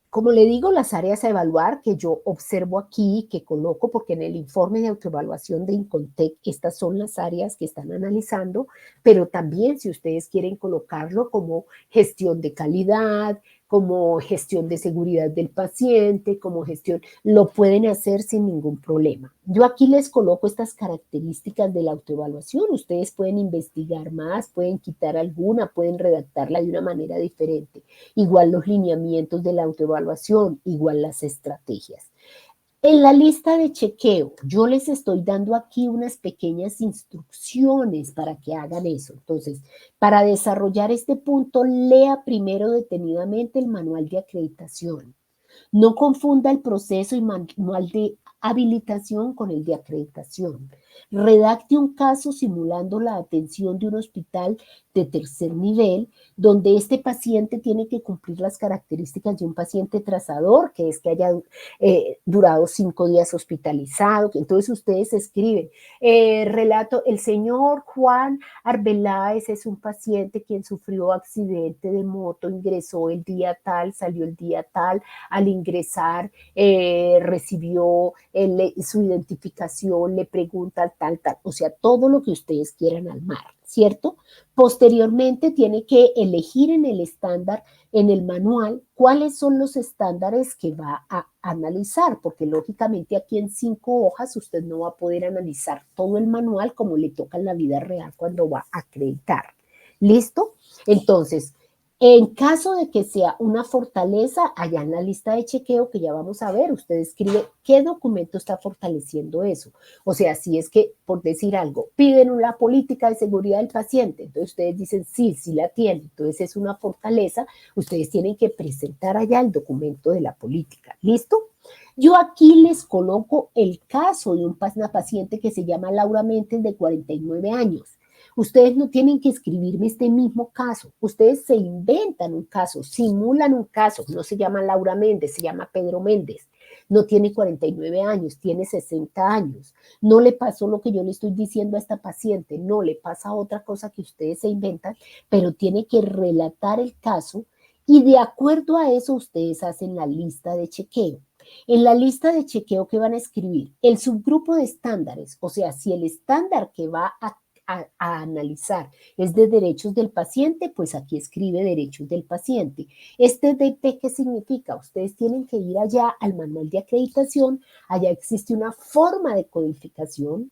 Como le digo, las áreas a evaluar que yo observo aquí, que coloco, porque en el informe de autoevaluación de Incontec, estas son las áreas que están analizando, pero también si ustedes quieren colocarlo como gestión de calidad, como gestión de seguridad del paciente, como gestión, lo pueden hacer sin ningún problema. Yo aquí les coloco estas características de la autoevaluación, ustedes pueden investigar más, pueden quitar alguna, pueden redactarla de una manera diferente. Igual los lineamientos de la autoevaluación, igual las estrategias. En la lista de chequeo, yo les estoy dando aquí unas pequeñas instrucciones para que hagan eso. Entonces, para desarrollar este punto, lea primero detenidamente el manual de acreditación. No confunda el proceso y manual de habilitación con el de acreditación. Redacte un caso simulando la atención de un hospital de tercer nivel, donde este paciente tiene que cumplir las características de un paciente trazador, que es que haya durado 5 días hospitalizado. Entonces ustedes escriben, relato, el señor Juan Arbeláez es un paciente quien sufrió accidente de moto, ingresó el día tal, salió el día tal, al ingresar recibió su identificación, le preguntan tal, o sea, todo lo que ustedes quieran armar, ¿cierto? Posteriormente tiene que elegir en el estándar, en el manual, cuáles son los estándares que va a analizar, porque lógicamente aquí en 5 hojas usted no va a poder analizar todo el manual como le toca en la vida real cuando va a acreditar. ¿Listo? Entonces, en caso de que sea una fortaleza, allá en la lista de chequeo que ya vamos a ver, usted escribe qué documento está fortaleciendo eso. O sea, si es que, por decir algo, piden una política de seguridad del paciente, entonces ustedes dicen sí, sí la tienen, entonces es una fortaleza, ustedes tienen que presentar allá el documento de la política. ¿Listo? Yo aquí les coloco el caso de una paciente que se llama Laura Méndez, de 49 años. Ustedes no tienen que escribirme este mismo caso, ustedes se inventan un caso, simulan un caso, no se llama Laura Méndez, se llama Pedro Méndez, no tiene 49 años, tiene 60 años, no le pasó lo que yo le estoy diciendo a esta paciente, no le pasa otra cosa que ustedes se inventan, pero tiene que relatar el caso y de acuerdo a eso ustedes hacen la lista de chequeo. En la lista de chequeo que van a escribir, el subgrupo de estándares, o sea, si el estándar que va a analizar es de derechos del paciente, pues aquí escribe derechos del paciente. Este DP, ¿qué significa? Ustedes tienen que ir allá al manual de acreditación, allá existe una forma de codificación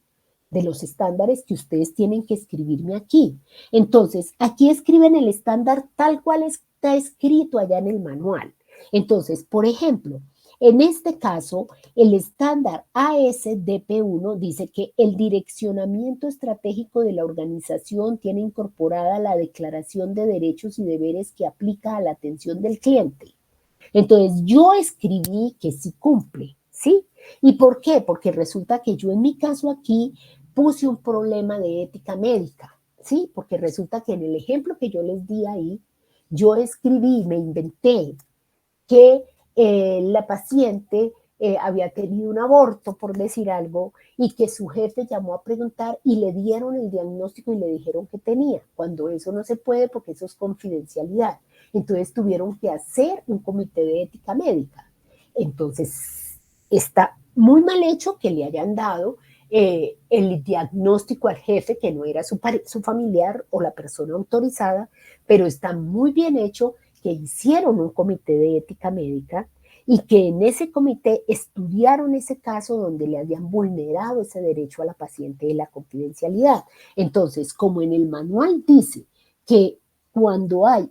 de los estándares que ustedes tienen que escribirme aquí. Entonces, aquí escriben el estándar tal cual está escrito allá en el manual. Entonces, por ejemplo, en este caso, el estándar ASDP1 dice que el direccionamiento estratégico de la organización tiene incorporada la declaración de derechos y deberes que aplica a la atención del cliente. Entonces, yo escribí que sí cumple, ¿sí? ¿Y por qué? Porque resulta que yo en mi caso aquí puse un problema de ética médica, ¿sí? Porque resulta que en el ejemplo que yo les di ahí, yo escribí, me inventé que la paciente había tenido un aborto, por decir algo, y que su jefe llamó a preguntar y le dieron el diagnóstico y le dijeron que tenía, cuando eso no se puede porque eso es confidencialidad. Entonces tuvieron que hacer un comité de ética médica. Entonces está muy mal hecho que le hayan dado el diagnóstico al jefe que no era su familiar o la persona autorizada, pero está muy bien hecho que hicieron un comité de ética médica y que en ese comité estudiaron ese caso donde le habían vulnerado ese derecho a la paciente de la confidencialidad. Entonces, como en el manual dice que cuando hay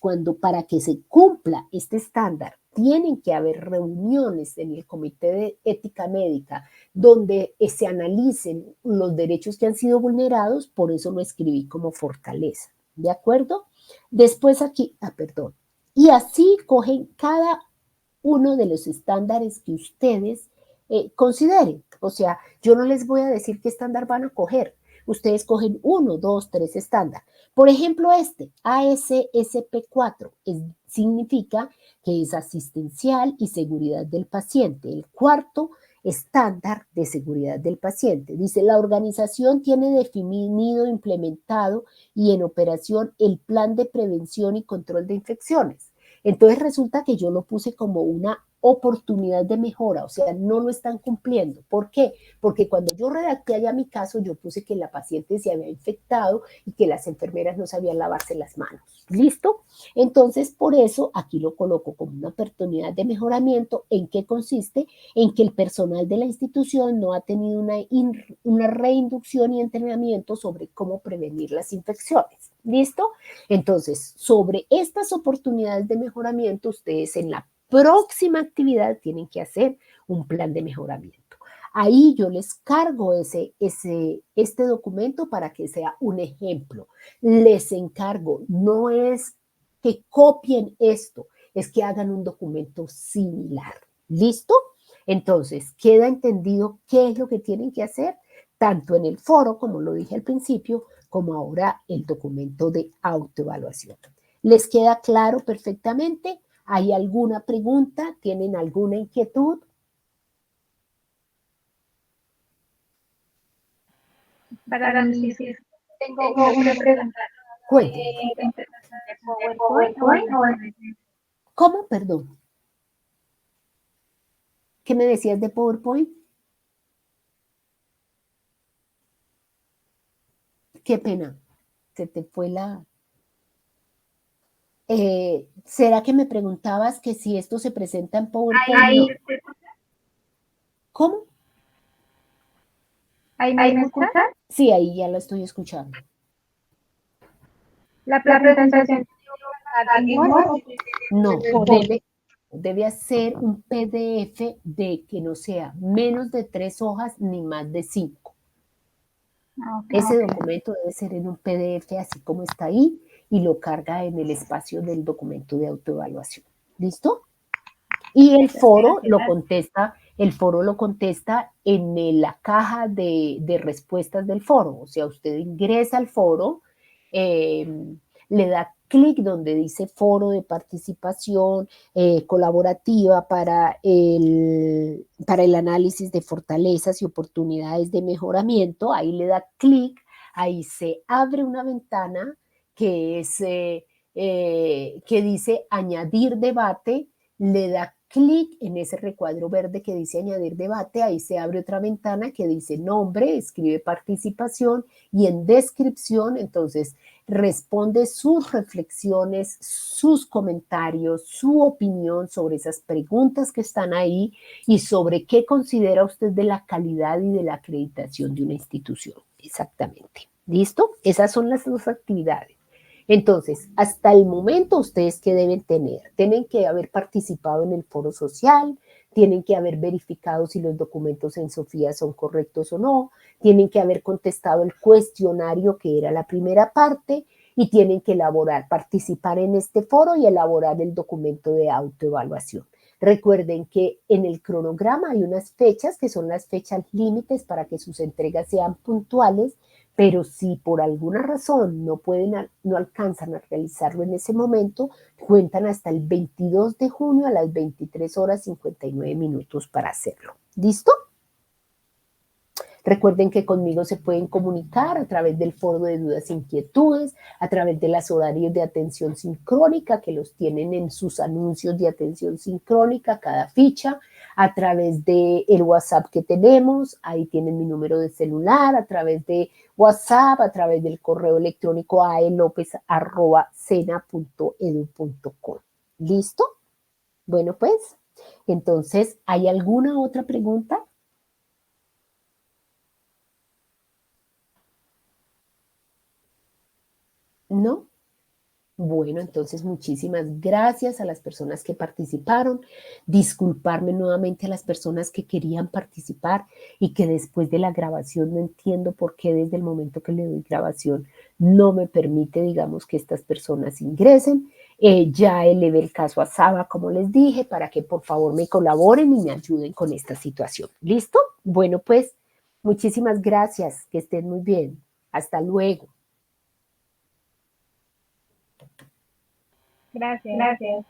cuando para que se cumpla este estándar tienen que haber reuniones en el comité de ética médica donde se analicen los derechos que han sido vulnerados, por eso lo escribí como fortaleza. ¿De acuerdo? Después aquí, perdón. Y así cogen cada uno de los estándares que ustedes consideren. O sea, yo no les voy a decir qué estándar van a coger. Ustedes cogen 1, 2, 3 estándar. Por ejemplo, este, ASSP4, significa que es asistencial y seguridad del paciente. El cuarto estándar de seguridad del paciente. Dice, la organización tiene definido, implementado y en operación el plan de prevención y control de infecciones. Entonces resulta que yo lo puse como una oportunidad de mejora, o sea, no lo están cumpliendo. ¿Por qué? Porque cuando yo redacté allá mi caso, yo puse que la paciente se había infectado y que las enfermeras no sabían lavarse las manos. ¿Listo? Entonces, por eso aquí lo coloco como una oportunidad de mejoramiento. ¿En qué consiste? En que el personal de la institución no ha tenido una reinducción y entrenamiento sobre cómo prevenir las infecciones. ¿Listo? Entonces, sobre estas oportunidades de mejoramiento, ustedes en la próxima actividad tienen que hacer un plan de mejoramiento. Ahí yo les cargo este documento para que sea un ejemplo. Les encargo, no es que copien esto, es que hagan un documento similar. ¿Listo? Entonces, queda entendido qué es lo que tienen que hacer, tanto en el foro, como lo dije al principio, como ahora el documento de autoevaluación. ¿Les queda claro perfectamente? ¿Hay alguna pregunta? ¿Tienen alguna inquietud? Para mí, sí, tengo una pregunta. Cuéntenme. ¿Presentación de PowerPoint o ¿Cómo? Perdón. ¿Qué me decías de PowerPoint? Qué pena. Se te fue la... ¿Será que me preguntabas que si esto se presenta en PowerPoint? No. ¿Cómo? ¿Ahí me escuchas? Sí, ahí ya lo estoy escuchando. La presentación en Word o No, PowerPoint. debe hacer un PDF de que no sea menos de 3 hojas ni más de 5. Ese documento debe ser en un PDF así como está ahí y lo carga en el espacio del documento de autoevaluación. ¿Listo? Y el foro lo contesta en la caja de respuestas del foro. O sea, usted ingresa al foro, le da clic donde dice foro de participación colaborativa para el análisis de fortalezas y oportunidades de mejoramiento. Ahí le da clic, ahí se abre una ventana que es... que dice añadir debate, le da clic en ese recuadro verde que dice añadir debate, ahí se abre otra ventana que dice nombre, escribe participación y en descripción, entonces responde sus reflexiones, sus comentarios, su opinión sobre esas preguntas que están ahí y sobre qué considera usted de la calidad y de la acreditación de una institución. Exactamente. ¿Listo? Esas son las dos actividades. Entonces, hasta el momento, ¿ustedes qué deben tener? Tienen que haber participado en el foro social, tienen que haber verificado si los documentos en Sofía son correctos o no, tienen que haber contestado el cuestionario que era la primera parte y tienen que participar en este foro y elaborar el documento de autoevaluación. Recuerden que en el cronograma hay unas fechas que son las fechas límites para que sus entregas sean puntuales, pero si por alguna razón no alcanzan a realizarlo en ese momento, cuentan hasta el 22 de junio a las 23 horas 59 minutos para hacerlo. ¿Listo? Recuerden que conmigo se pueden comunicar a través del foro de dudas e inquietudes, a través de los horarios de atención sincrónica que los tienen en sus anuncios de atención sincrónica, cada ficha, a través del WhatsApp que tenemos, ahí tienen mi número de celular, a través de WhatsApp, a través del correo electrónico aelopez@sena.edu.com. ¿Listo? Bueno, pues, entonces, ¿hay alguna otra pregunta? ¿No? Bueno, entonces muchísimas gracias a las personas que participaron. Disculparme nuevamente a las personas que querían participar y que después de la grabación no entiendo por qué desde el momento que le doy grabación no me permite, digamos, que estas personas ingresen. Ya elevé el caso a Saba, como les dije, para que por favor me colaboren y me ayuden con esta situación. ¿Listo? Bueno, pues muchísimas gracias. Que estén muy bien. Hasta luego. Gracias.